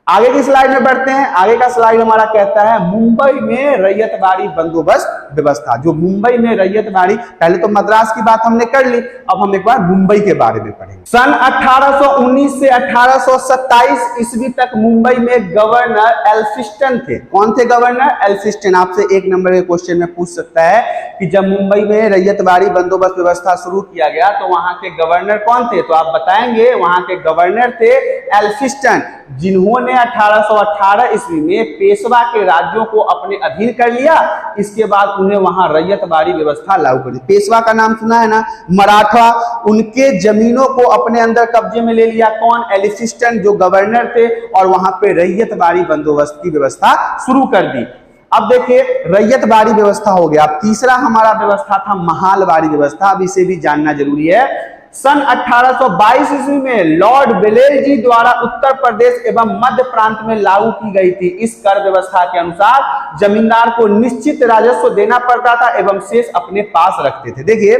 आगे की स्लाइड में बढ़ते हैं। आगे का स्लाइड हमारा कहता है मुंबई में रैयतवाड़ी बंदोबस्त व्यवस्था। जो मुंबई में रैयतवाड़ी, पहले तो मद्रास की बात हमने कर ली, अब हम एक बार मुंबई के बारे में पढ़ेंगे। सन 1819 से 1827 ईस्वी तक मुंबई में गवर्नर एल्फिंस्टन थे। कौन थे गवर्नर? एल्फिंस्टन। आपसे 1 नंबर के क्वेश्चन में पूछ सकता है कि जब मुंबई में रैयतवाड़ी बंदोबस्त व्यवस्था शुरू किया गया तो वहां के गवर्नर कौन थे? तो आप बताएंगे वहां के गवर्नर थे एल्फिंस्टन, जिन्होंने 1818 ईस्वी में पेशवा के राज्यों को अपने अधीन कर लिया। इसके बाद उन्हें वहां रैयतवाड़ी व्यवस्था लागू कर दी। पेशवा का नाम सुना है ना, मराठा, उनके जमीनों को अपने अंदर कब्जे में ले लिया। कौन? एल्फिंस्टन, जो गवर्नर थे, और वहां पे रैयतवाड़ी बंदोबस्त की व्यवस्था शुरू कर दी। अब देखिए, रैयतवाड़ी व्यवस्था हो गया। अब तीसरा हमारा व्यवस्था था महालवाड़ी व्यवस्था। अब इसे भी जानना जरूरी है। सन 1822 ईस्वी में लॉर्ड बेलेजी द्वारा उत्तर प्रदेश एवं मध्य प्रांत में लागू की गई थी। इस कर व्यवस्था के अनुसार जमींदार को निश्चित राजस्व देना पड़ता था एवं शेष अपने पास रखते थे। देखिए,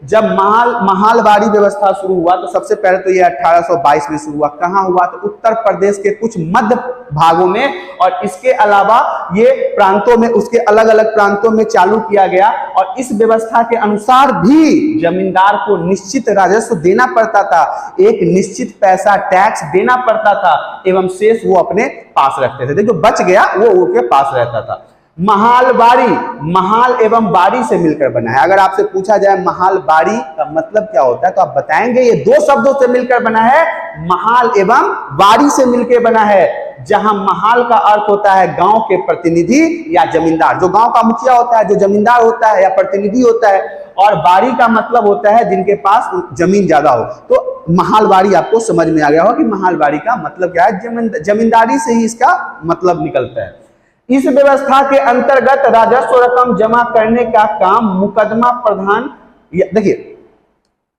जब महालवाड़ी व्यवस्था शुरू हुआ तो सबसे पहले तो ये 1822 में शुरू हुआ। कहां हुआ? तो उत्तर प्रदेश के कुछ मध्य भागों में, और इसके अलावा ये प्रांतों में, उसके अलग अलग प्रांतों में चालू किया गया। और इस व्यवस्था के अनुसार भी जमींदार को निश्चित राजस्व देना पड़ता था, एक निश्चित पैसा टैक्स देना पड़ता था एवं शेष वो अपने पास रखते थे। जो बच गया वो उनके पास रहता था। महालवाड़ी, महाल एवं बाड़ी से मिलकर बना है। अगर आपसे पूछा जाए महालवाड़ी का मतलब क्या होता है तो आप बताएंगे ये 2 शब्दों से मिलकर बना है, महाल एवं वाड़ी से मिलकर बना है। जहां महाल का अर्थ होता है गांव के प्रतिनिधि या जमींदार, जो गांव का मुखिया होता है, जो जमींदार होता है या प्रतिनिधि होता है, और बाड़ी का मतलब होता है जिनके पास जमीन ज्यादा हो। तो महालवाड़ी आपको समझ में आ गया होगा कि महालवाड़ी का मतलब क्या है, जमींदारी से ही इसका मतलब निकलता है। इस व्यवस्था के अंतर्गत राजस्व रकम जमा करने का काम मुकदमा प्रधान, देखिए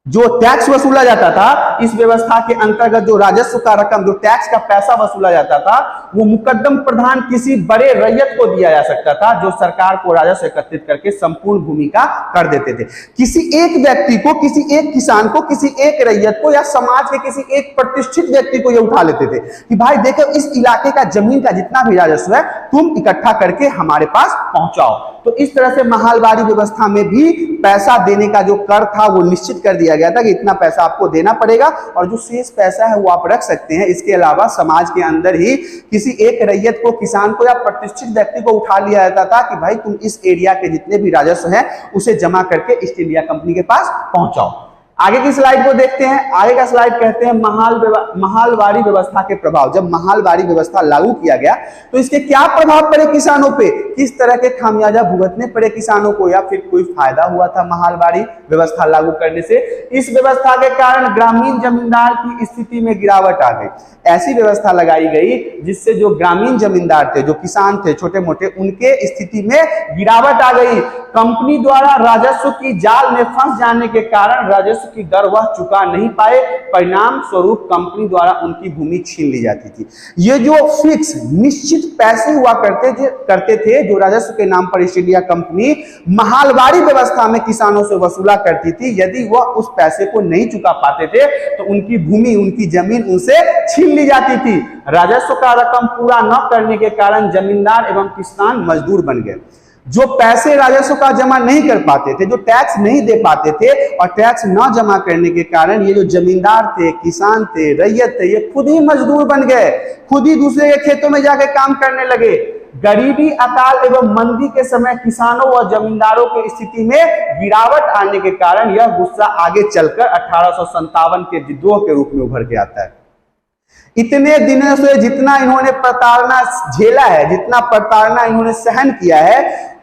जो टैक्स वसूला जाता था, इस व्यवस्था के अंतर्गत जो राजस्व का रकम, जो टैक्स का पैसा वसूला जाता था, वो मुकद्दम प्रधान किसी बड़े रैयत को दिया जा सकता था, जो सरकार को राजस्व एकत्रित करके संपूर्ण भूमिका कर देते थे। किसी एक व्यक्ति को, किसी एक किसान को, किसी एक रैयत को या समाज के किसी एक प्रतिष्ठित व्यक्ति को ये उठा लेते थे कि भाई देखो इस इलाके का जमीन का जितना भी राजस्व है तुम इकट्ठा करके हमारे पास पहुंचाओ। तो इस तरह से महालवाड़ी व्यवस्था में भी पैसा देने का जो कर था वो निश्चित कर दिया गया था कि इतना पैसा आपको देना पड़ेगा, और जो शेष पैसा है वो आप रख सकते हैं। इसके अलावा समाज के अंदर ही किसी एक रैयत को, किसान को या प्रतिष्ठित व्यक्ति को उठा लिया जाता था कि भाई तुम इस एरिया के जितने भी राजस्व हैं उसे जमा करके ईस्ट इंडिया कंपनी के पास पहुंचाओ। आगे की स्लाइड को देखते हैं। आगे का स्लाइड कहते हैं महालवाड़ी व्यवस्था के प्रभाव। जब महालवाड़ी व्यवस्था लागू किया गया तो इसके क्या प्रभाव पड़े किसानों पे, किस तरह के खामियाजा भुगतने पड़े किसानों को, या फिर कोई फायदा हुआ था महालवाड़ी व्यवस्था लागू करने से? इस व्यवस्था के कारण ग्रामीण जमींदार की स्थिति में गिरावट आ गई। ऐसी व्यवस्था लगाई गई जिससे जो ग्रामीण जमींदार थे, जो किसान थे छोटे मोटे, उनके स्थिति में गिरावट आ गई। कंपनी द्वारा राजस्व की जाल में फंस जाने के कारण राजस्व की दर वह चुका नहीं पाए, परिणाम स्वरूप कंपनी द्वारा उनकी भूमि छीन ली जाती थी। ये जो फिक्स निश्चित पैसे हुआ करते थे जो राजस्व के नाम पर ईस्ट इंडिया कंपनी महालवाड़ी व्यवस्था में किसानों से वसूला करती थी, यदि वह उस पैसे को नहीं चुका पाते थे तो उनकी भूमि, उनकी जमीन उनसे छीन ली जाती थी। राजस्व का रकम पूरा न करने के कारण जमींदार एवं किसान मजदूर बन गए। जो पैसे राजस्व का जमा नहीं कर पाते थे, जो टैक्स नहीं दे पाते थे, और टैक्स न जमा करने के कारण ये जो जमींदार थे, किसान थे, रैयत थे, ये खुद ही मजदूर बन गए, खुद ही दूसरे के खेतों में जाके काम करने लगे। गरीबी, अकाल एवं मंदी के समय किसानों व जमींदारों की स्थिति में गिरावट आने के कारण यह गुस्सा आगे चलकर 1857 के विद्रोह के रूप में उभर के आता है। इतने दिनों से जितना इन्होंने प्रताड़ना झेला है, जितना प्रताड़ना इन्होंने सहन किया है,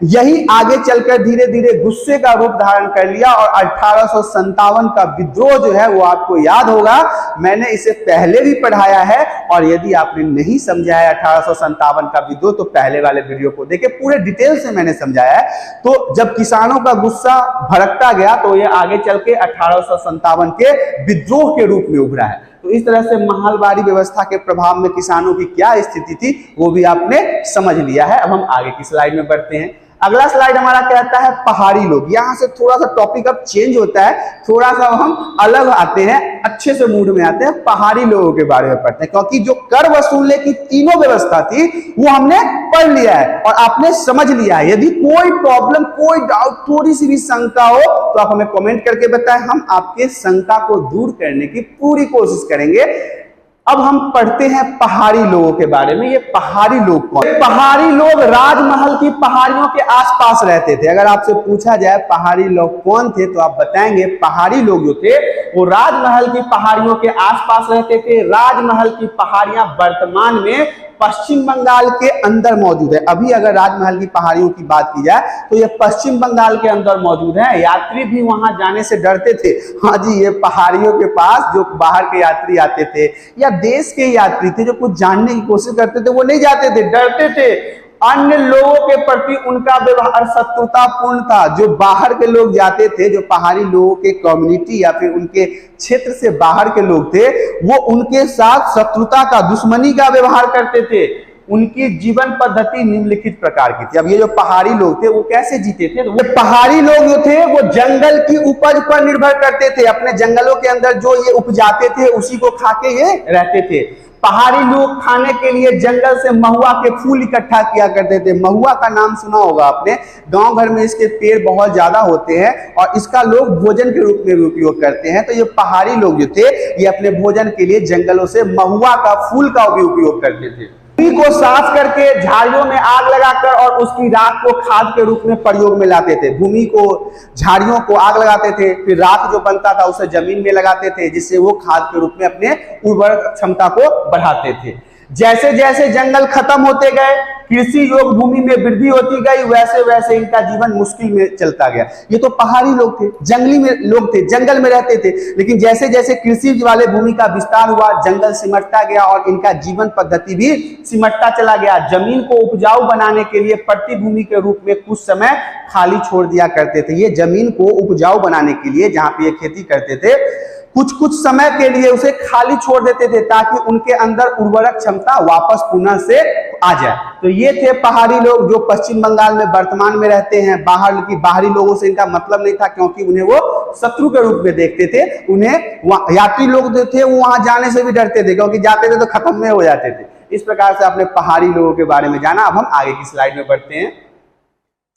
यही आगे चलकर धीरे धीरे गुस्से का रूप धारण कर लिया। और 1857 का विद्रोह जो है वो आपको याद होगा, मैंने इसे पहले भी पढ़ाया है। और यदि आपने नहीं समझा है 1857 का विद्रोह तो पहले वाले वीडियो को देखे, पूरे डिटेल से मैंने समझाया है। तो जब किसानों का गुस्सा भड़कता गया तो ये आगे चल के 1857 के विद्रोह के रूप में उभरा है। तो इस तरह से महलबारी व्यवस्था के प्रभाव में किसानों की क्या स्थिति थी वो भी आपने समझ लिया है। अब हम आगे की स्लाइड में बढ़ते हैं। अगला स्लाइड हमारा कहता है पहाड़ी लोग। यहां से थोड़ा सा टॉपिक अब चेंज होता है, थोड़ा सा हम अलग आते हैं, अच्छे से मूड में आते हैं, पहाड़ी लोगों के बारे में पढ़ते हैं। क्योंकि जो कर वसूलने की तीनों व्यवस्था थी वो हमने पढ़ लिया है और आपने समझ लिया है। यदि कोई प्रॉब्लम, कोई डाउट, थोड़ी सी भी शंका हो तो आप हमें कमेंट करके बताएं, हम आपके शंका को दूर करने की पूरी कोशिश करेंगे। अब हम पढ़ते हैं पहाड़ी लोगों के बारे में। ये पहाड़ी लोग कौन? पहाड़ी लोग राजमहल की पहाड़ियों के आसपास रहते थे। अगर आपसे पूछा जाए पहाड़ी लोग कौन थे तो आप बताएंगे पहाड़ी लोग जो थे वो राजमहल की पहाड़ियों के आसपास रहते थे। राजमहल की पहाड़ियां वर्तमान में पश्चिम बंगाल के अंदर मौजूद है। अभी अगर राजमहल की पहाड़ियों की बात की जाए तो ये पश्चिम बंगाल के अंदर मौजूद है। यात्री भी वहां जाने से डरते थे। हाँ जी, ये पहाड़ियों के पास जो बाहर के यात्री आते थे या देश के यात्री थे जो कुछ जानने की कोशिश करते थे वो नहीं जाते थे, डरते थे। अन्य लोगों के प्रति उनका व्यवहार शत्रुतापूर्ण था। जो बाहर के लोग जाते थे, जो पहाड़ी लोगों के कम्युनिटी या फिर उनके क्षेत्र से बाहर के लोग थे, वो उनके साथ शत्रुता का, दुश्मनी का व्यवहार करते थे। उनकी जीवन पद्धति निम्नलिखित प्रकार की थी। अब ये जो पहाड़ी लोग थे वो कैसे जीते थे? वो पहाड़ी लोग जो थे वो जंगल की उपज पर निर्भर करते थे। अपने जंगलों के अंदर जो ये उपजाते थे उसी को खा के ये रहते थे। पहाड़ी लोग खाने के लिए जंगल से महुआ के फूल इकट्ठा किया करते थे। महुआ का नाम सुना होगा आपने, गांव घर में इसके पेड़ बहुत ज्यादा होते हैं और इसका लोग भोजन के रूप में भी उपयोग करते हैं। तो ये पहाड़ी लोग जो थे ये अपने भोजन के लिए जंगलों से महुआ का फूल का भी उपयोग करते थे। भूमि को साफ करके झाड़ियों में आग लगाकर और उसकी राख को खाद के रूप में प्रयोग में लाते थे। भूमि को, झाड़ियों को आग लगाते थे, फिर राख जो बनता था उसे जमीन में लगाते थे जिससे वो खाद के रूप में अपने उर्वर क्षमता को बढ़ाते थे। जैसे जैसे जंगल खत्म होते गए, कृषि योग भूमि में वृद्धि होती गई, वैसे वैसे इनका जीवन मुश्किल में चलता गया। ये तो पहाड़ी लोग थे, जंगली में लोग थे, जंगल में रहते थे। लेकिन जैसे जैसे कृषि वाले भूमि का विस्तार हुआ, जंगल सिमटता गया और इनका जीवन पद्धति भी सिमटता चला गया। जमीन को उपजाऊ बनाने के लिए प्रतिभूमि के रूप में कुछ समय खाली छोड़ दिया करते थे। ये जमीन को उपजाऊ बनाने के लिए जहां पे ये खेती करते थे कुछ कुछ समय के लिए उसे खाली छोड़ देते थे ताकि उनके अंदर उर्वरक क्षमता वापस पुनः से आ जाए। तो ये थे पहाड़ी लोग जो पश्चिम बंगाल में वर्तमान में रहते हैं। बाहरी लोगों से इनका मतलब नहीं था क्योंकि उन्हें वो शत्रु के रूप में देखते थे। उन्हें यात्री लोग जो थे वो वहां जाने से भी डरते थे क्योंकि जाते थे तो खत्म में हो जाते थे। इस प्रकार से आपने पहाड़ी लोगों के बारे में जाना। अब हम आगे की स्लाइड में बढ़ते हैं।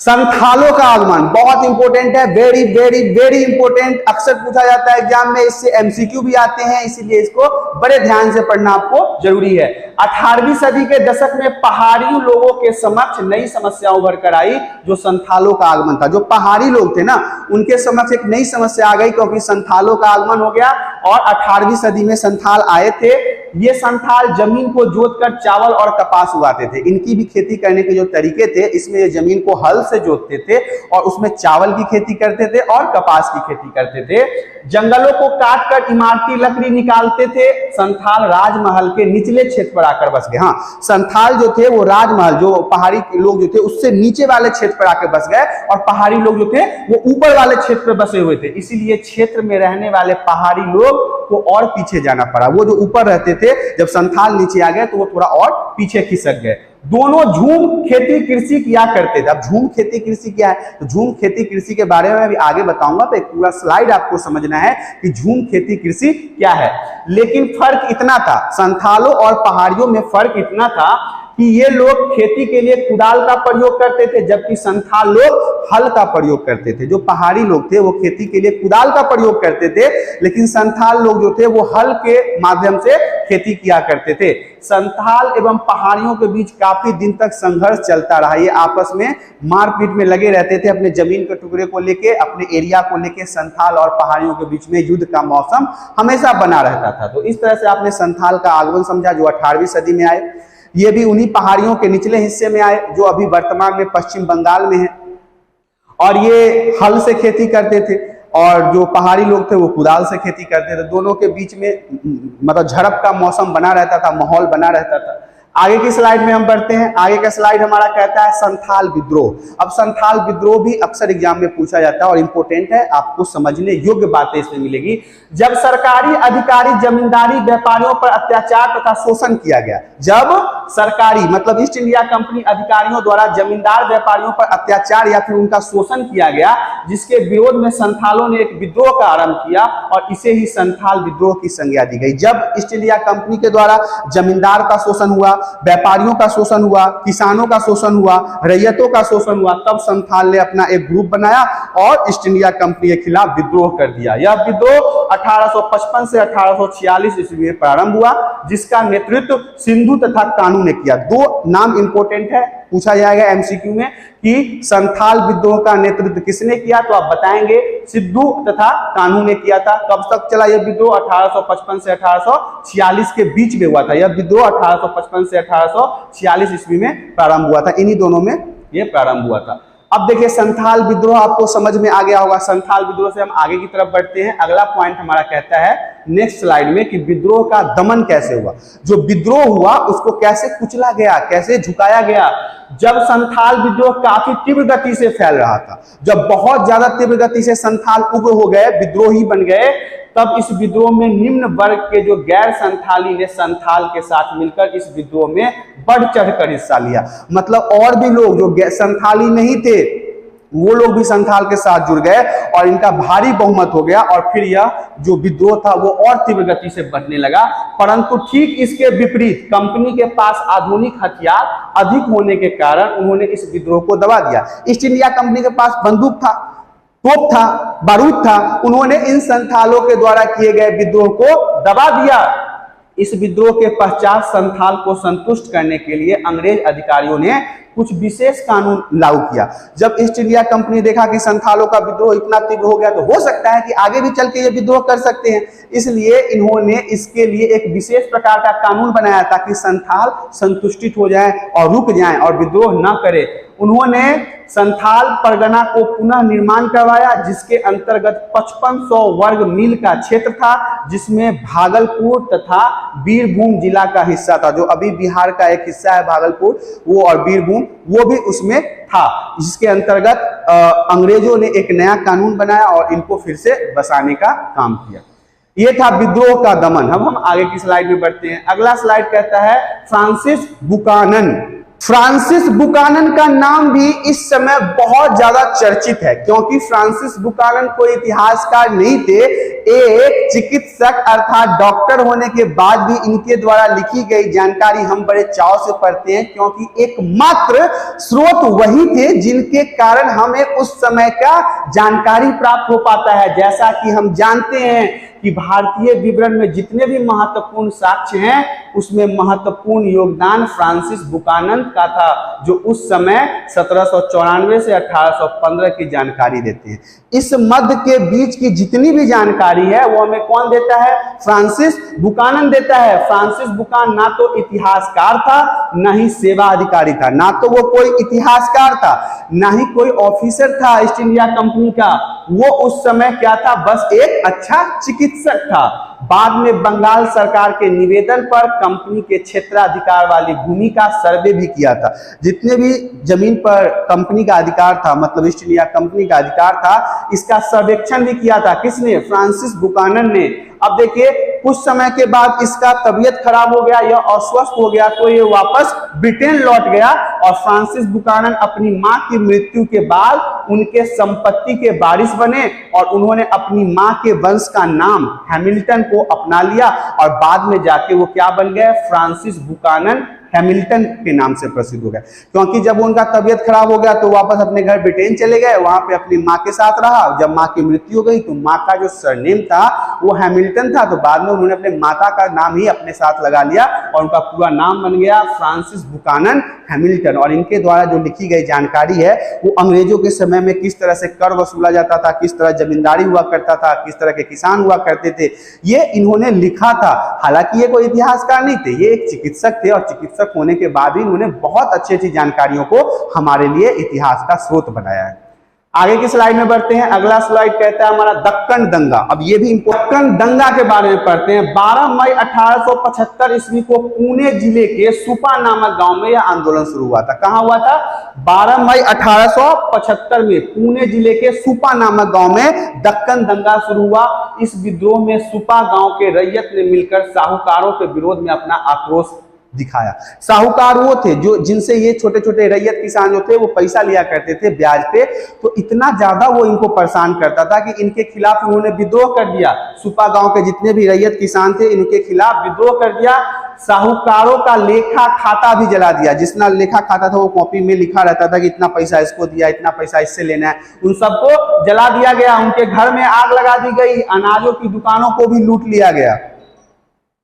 संथालों का आगमन बहुत इंपॉर्टेंट है, वेरी वेरी वेरी इंपॉर्टेंट। अक्सर पूछा जाता है एग्जाम में, इससे एमसीक्यू भी आते हैं, इसीलिए इसको बड़े ध्यान से पढ़ना आपको जरूरी है। 18वीं सदी के दशक में पहाड़ी लोगों के समक्ष नई समस्या उभर कर आई जो संथालों का आगमन था। जो पहाड़ी लोग थे ना उनके समक्ष एक नई समस्या आ गई क्योंकि संथालों का आगमन हो गया और 18वीं सदी में संथाल आए थे। ये संथाल जमीन को जोतकर चावल और कपास उगाते थे। इनकी भी खेती करने के जो तरीके थे, इसमें ये जमीन को हल से जोतते थे और उसमें चावल की खेती करते थे और कपास की खेती करते थे। जंगलों को काटकर इमारती लकड़ी निकालते थे। संथाल राजमहल के निचले क्षेत्र पर आकर बस गए। हाँ, संथाल जो थे वो राजमहल, जो पहाड़ी लोग जो थे उससे नीचे वाले क्षेत्र पर आकर बस गए और पहाड़ी लोग जो थे वो ऊपर वाले क्षेत्र पर बसे हुए थे। इसीलिए क्षेत्र में रहने वाले पहाड़ी लोग को और पीछे जाना पड़ा। वो जो ऊपर रहते थे, जब संथाल नीचे आ गए तो वो थोड़ा और पीछे खिसक गए। दोनों झूम खेती कृषि किया करते थे। अब झूम खेती कृषि क्या है तो झूम खेती कृषि के बारे में अभी आगे बताऊंगा, तो एक पूरा स्लाइड आपको समझना है कि झूम खेती कृषि क्या है। लेकिन फर्क इतना था, संथालों और पहाड़ियों में फर्क इतना था कि ये लोग खेती के लिए कुदाल का प्रयोग करते थे जबकि संथाल लोग हल का प्रयोग करते थे। जो पहाड़ी लोग थे वो खेती के लिए कुदाल का प्रयोग करते थे लेकिन संथाल लोग जो थे वो हल के माध्यम से खेती किया करते थे। संथाल एवं पहाड़ियों के बीच काफी दिन तक संघर्ष चलता रहा। ये आपस में मारपीट में लगे रहते थे, अपने जमीन के टुकड़े को लेके, अपने एरिया को लेके। संथाल और पहाड़ियों के बीच में युद्ध का मौसम हमेशा बना रहता था। तो इस तरह से आपने संथाल का आगमन समझा, जो 18वीं सदी में आए। ये भी उन्हीं पहाड़ियों के निचले हिस्से में आए जो अभी वर्तमान में पश्चिम बंगाल में है, और ये हल से खेती करते थे और जो पहाड़ी लोग थे वो कुदाल से खेती करते थे। दोनों के बीच में मतलब झड़प का मौसम बना रहता था, माहौल बना रहता था। आगे की स्लाइड में हम बढ़ते हैं। आगे का स्लाइड हमारा कहता है संथाल विद्रोह। अब संथाल विद्रोह भी अक्सर एग्जाम में पूछा जाता है और इंपॉर्टेंट है, आपको समझने योग्य बातें इसमें मिलेगी। जब सरकारी अधिकारी जमींदारी व्यापारियों पर अत्याचार तथा शोषण किया गया, जब सरकारी मतलब ईस्ट इंडिया कंपनी अधिकारियों द्वारा जमींदार व्यापारियों पर अत्याचार या फिर उनका शोषण किया गया, जिसके विरोध में संथालों ने एक विद्रोह का आरंभ किया और इसे ही संथाल विद्रोह की संज्ञा दी गई। जब ईस्ट इंडिया कंपनी के द्वारा जमींदार का शोषण हुआ, व्यापारियों का शोषण हुआ, किसानों का शोषण हुआ, रैयतों का शोषण हुआ, तब संथाल ने अपना एक ग्रुप बनाया और ईस्ट इंडिया कंपनी के खिलाफ विद्रोह कर दिया। यह विद्रोह 1855 से 1846 ईस्वी में प्रारंभ हुआ, जिसका नेतृत्व सिंधु तथा कानू ने किया। दो नाम इंपॉर्टेंट है, पूछा जाएगा एमसीक्यू में कि संथाल विद्रोह का नेतृत्व किसने किया, तो आप बताएंगे सिद्धू तथा कानू ने किया था। कब तक चला यह विद्रोह? 1855 से 1846 के बीच में हुआ था। यह विद्रोह 1855 से 1846 ईस्वी में प्रारंभ हुआ था। इन्हीं दोनों में यह प्रारंभ हुआ था। अब देखिए संथाल विद्रोह आपको समझ में आ गया होगा। संथाल विद्रोह से हम आगे की तरफ बढ़ते हैं। अगला पॉइंट हमारा कहता है नेक्स्ट स्लाइड में कि विद्रोह का दमन कैसे हुआ। जो विद्रोह हुआ उसको कैसे कुचला गया, कैसे झुकाया गया। जब संथाल विद्रोह काफी तीव्र गति से फैल रहा था, जब बहुत ज्यादा तीव्र गति से संथाल उग्र हो गए, विद्रोही बन गए, तब इस विद्रोह में निम्न वर्ग के जो गैर संथाली ने संथाल के साथ मिलकर इस विद्रोह में बढ़ चढ़कर हिस्सा लिया। मतलब और भी लोग जो संथाली नहीं थे वो लोग भी संथाल के साथ जुड़ गए और इनका भारी बहुमत हो गया और फिर यह जो विद्रोह था वो और तीव्र गति से बढ़ने लगा। परंतु ठीक इसके विपरीत कंपनी के पास आधुनिक हथियार अधिक होने के कारण उन्होंने इस विद्रोह को दबा दिया। ईस्ट इंडिया कंपनी के पास बंदूक था, तोप था, बारूद था, उन्होंने इन संथालों के द्वारा किए गए विद्रोह को दबा दिया। इस विद्रोह के पश्चात संथाल को संतुष्ट करने के लिए अंग्रेज अधिकारियों ने कुछ विशेष कानून लागू किया। जब ईस्ट इंडिया कंपनी देखा कि संथालों का विद्रोह इतना तीव्र हो गया तो हो सकता है कि आगे भी चल के ये विद्रोह कर सकते हैं, इसलिए इन्होंने इसके लिए एक विशेष प्रकार का कानून बनाया ताकि संथाल संतुष्टित हो जाए और रुक जाएं और विद्रोह न करे। उन्होंने संथाल परगना को पुनः निर्माण करवाया, जिसके अंतर्गत 5500 वर्ग मील का क्षेत्र था, जिसमें भागलपुर तथा बीरभूम जिला का हिस्सा था। जो अभी बिहार का एक हिस्सा है भागलपुर, वो और बीरभूम, वो भी उसमें था, जिसके अंतर्गत अंग्रेजों ने एक नया कानून बनाया और इनको फिर से बसाने का काम किया। ये था विद्रोह का दमन। अब हम आगे की स्लाइड में बढ़ते हैं। अगला स्लाइड कहता है फ्रांसिस बुकानन। फ्रांसिस बुकानन का नाम भी इस समय बहुत ज्यादा चर्चित है, क्योंकि फ्रांसिस बुकानन कोई इतिहासकार नहीं थे, एक चिकित्सक अर्थात डॉक्टर होने के बाद भी इनके द्वारा लिखी गई जानकारी हम बड़े चाव से पढ़ते हैं, क्योंकि एकमात्र स्रोत वही थे जिनके कारण हमें उस समय का जानकारी प्राप्त हो पाता है। जैसा कि हम जानते हैं कि भारतीय विवरण में जितने भी महत्वपूर्ण साक्ष्य हैं उसमें महत्वपूर्ण योगदान फ्रांसिस बुकानन का था, जो उस समय 1794 से 1815 की जानकारी देते हैं। इस मध्य के बीच की जितनी भी जानकारी है वो हमें कौन देता है? फ्रांसिस बुकानन देता है। फ्रांसिस बुकानन ना तो इतिहासकार था, ना ही सेवा अधिकारी था, ना तो वो कोई इतिहासकार था, ना ही कोई ऑफिसर था ईस्ट इंडिया कंपनी का। वो उस समय क्या था? बस एक अच्छा चिकित्सक था। बाद में बंगाल सरकार के निवेदन पर कंपनी के क्षेत्राधिकार वाली भूमि का सर्वे भी किया था। जितने भी जमीन पर कंपनी का अधिकार था, मतलब ईस्ट इंडिया कंपनी का अधिकार था, इसका सर्वेक्षण भी किया था। किसने? फ्रांसिस बुकानन ने। अब देखिए कुछ समय के बाद इसका तबीयत खराब हो गया, यह अस्वस्थ हो गया, तो ये वापस ब्रिटेन लौट गया और फ्रांसिस बुकानन अपनी मां की मृत्यु के बाद उनके संपत्ति के वारिस बने और उन्होंने अपनी मां के वंश का नाम हैमिल्टन को अपना लिया और बाद में जाके वो क्या बन गए? फ्रांसिस बुकानन हैमिल्टन के नाम से प्रसिद्ध हो गए, क्योंकि जब उनका तबीयत खराब हो गया तो वापस अपने घर ब्रिटेन चले गए, वहां पे अपनी माँ के साथ रहा। जब माँ की मृत्यु हो गई तो माँ का जो सरनेम था वो हैमिल्टन था, तो बाद में उन्होंने अपने माता का नाम ही अपने साथ लगा लिया और उनका पूरा नाम बन गया फ्रांसिस बुकानन हैमिल्टन। और इनके द्वारा जो लिखी गई जानकारी है वो अंग्रेजों के समय में किस तरह से कर वसूला जाता था, किस तरह जमींदारी हुआ करता था, किस तरह के किसान हुआ करते थे, ये इन्होंने लिखा था। हालांकि ये कोई इतिहासकार नहीं थे, ये एक चिकित्सक थे और चिकित्सक होने के बाद भी इन्होंने बहुत अच्छी अच्छी जानकारियों को हमारे लिए इतिहास का स्रोत बनाया है। आगे की स्लाइड में बढ़ते हैं। अगला स्लाइड कहता है हमारा दक्कन दंगा। अब ये भी दक्कन दंगा के बारे में पढ़ते हैं। 12 मई 1875 ईस्वी को पुणे जिले के सुपा नामक गांव में यह आंदोलन शुरू हुआ था। कहां हुआ था? 12 मई 1875 में पुणे जिले के सुपा नामक गांव में दक्कन दंगा शुरू हुआ। इस विद्रोह में सुपा गांव के रैयत ने मिलकर साहूकारों के विरोध में अपना आक्रोश दिखाया। साहूकार वो थे जो जिनसे ये छोटे छोटे रैयत किसान जो थे वो पैसा लिया करते थे ब्याज पे, तो इतना ज्यादा वो इनको परेशान करता था कि इनके खिलाफ उन्होंने विद्रोह कर दिया। सुपा गांव के जितने भी रैयत किसान थे इनके खिलाफ विद्रोह कर दिया। साहूकारों का लेखा खाता भी जला दिया। जितना लेखा खाता था वो कॉपी में लिखा रहता था कि इतना पैसा इसको दिया, इतना पैसा इससे लेना है, उन सबको जला दिया गया। उनके घर में आग लगा दी गई, अनाजों की दुकानों को भी लूट लिया गया,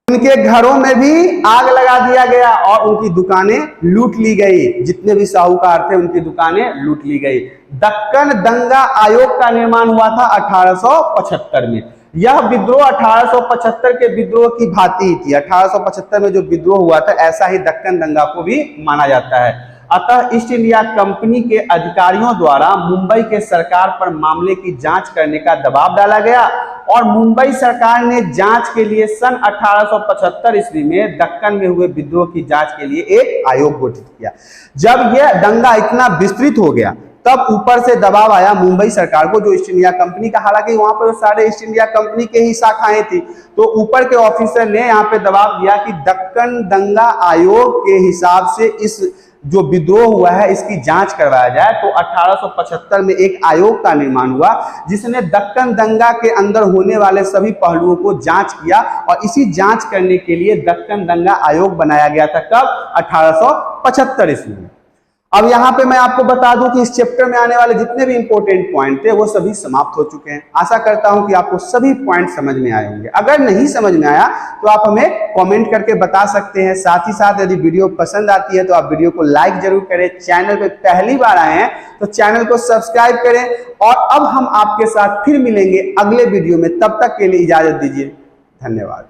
उनके घरों में भी आग लगा दिया गया और उनकी दुकानें लूट ली गई। जितने भी साहूकार थे उनकी दुकानें लूट ली गई। दक्कन दंगा आयोग का निर्माण हुआ था 1875 में। यह विद्रोह 1875 के विद्रोह की भांति ही थी। 1875 में जो विद्रोह हुआ था ऐसा ही दक्कन दंगा को भी माना जाता है। अतः ईस्ट इंडिया कंपनी के अधिकारियों द्वारा मुंबई के सरकार पर मामले की जांच करने का दबाव डाला गया और मुंबई सरकार ने जांच के लिए सन 1875 ईस्वी में दक्कन में हुए विद्रोह की जांच के लिए एक आयोग गठित किया। जब यह दंगा इतना विस्तृत हो गया तब ऊपर से दबाव आया मुंबई सरकार को, जो ईस्ट इंडिया कंपनी का, हालांकि वहां पर सारे ईस्ट इंडिया कंपनी के ही शाखाएं थी, तो ऊपर के ऑफिसर ने यहाँ पे दबाव दिया कि दक्कन दंगा आयोग के हिसाब से इस जो विद्रोह हुआ है इसकी जांच करवाया जाए। तो 1875 में एक आयोग का निर्माण हुआ जिसने दक्कन दंगा के अंदर होने वाले सभी पहलुओं को जांच किया और इसी जांच करने के लिए दक्कन दंगा आयोग बनाया गया था। कब? 1875 ईस्वी में। अब यहाँ पे मैं आपको बता दूं कि इस चैप्टर में आने वाले जितने भी इंपॉर्टेंट पॉइंट थे वो सभी समाप्त हो चुके हैं। आशा करता हूं कि आपको सभी पॉइंट समझ में आए होंगे। अगर नहीं समझ में आया तो आप हमें कमेंट करके बता सकते हैं। साथ ही साथ यदि वीडियो पसंद आती है तो आप वीडियो को लाइक जरूर करें। चैनल पे पहली बार आए हैं तो चैनल को सब्सक्राइब करें। और अब हम आपके साथ फिर मिलेंगे अगले वीडियो में, तब तक के लिए इजाजत दीजिए। धन्यवाद।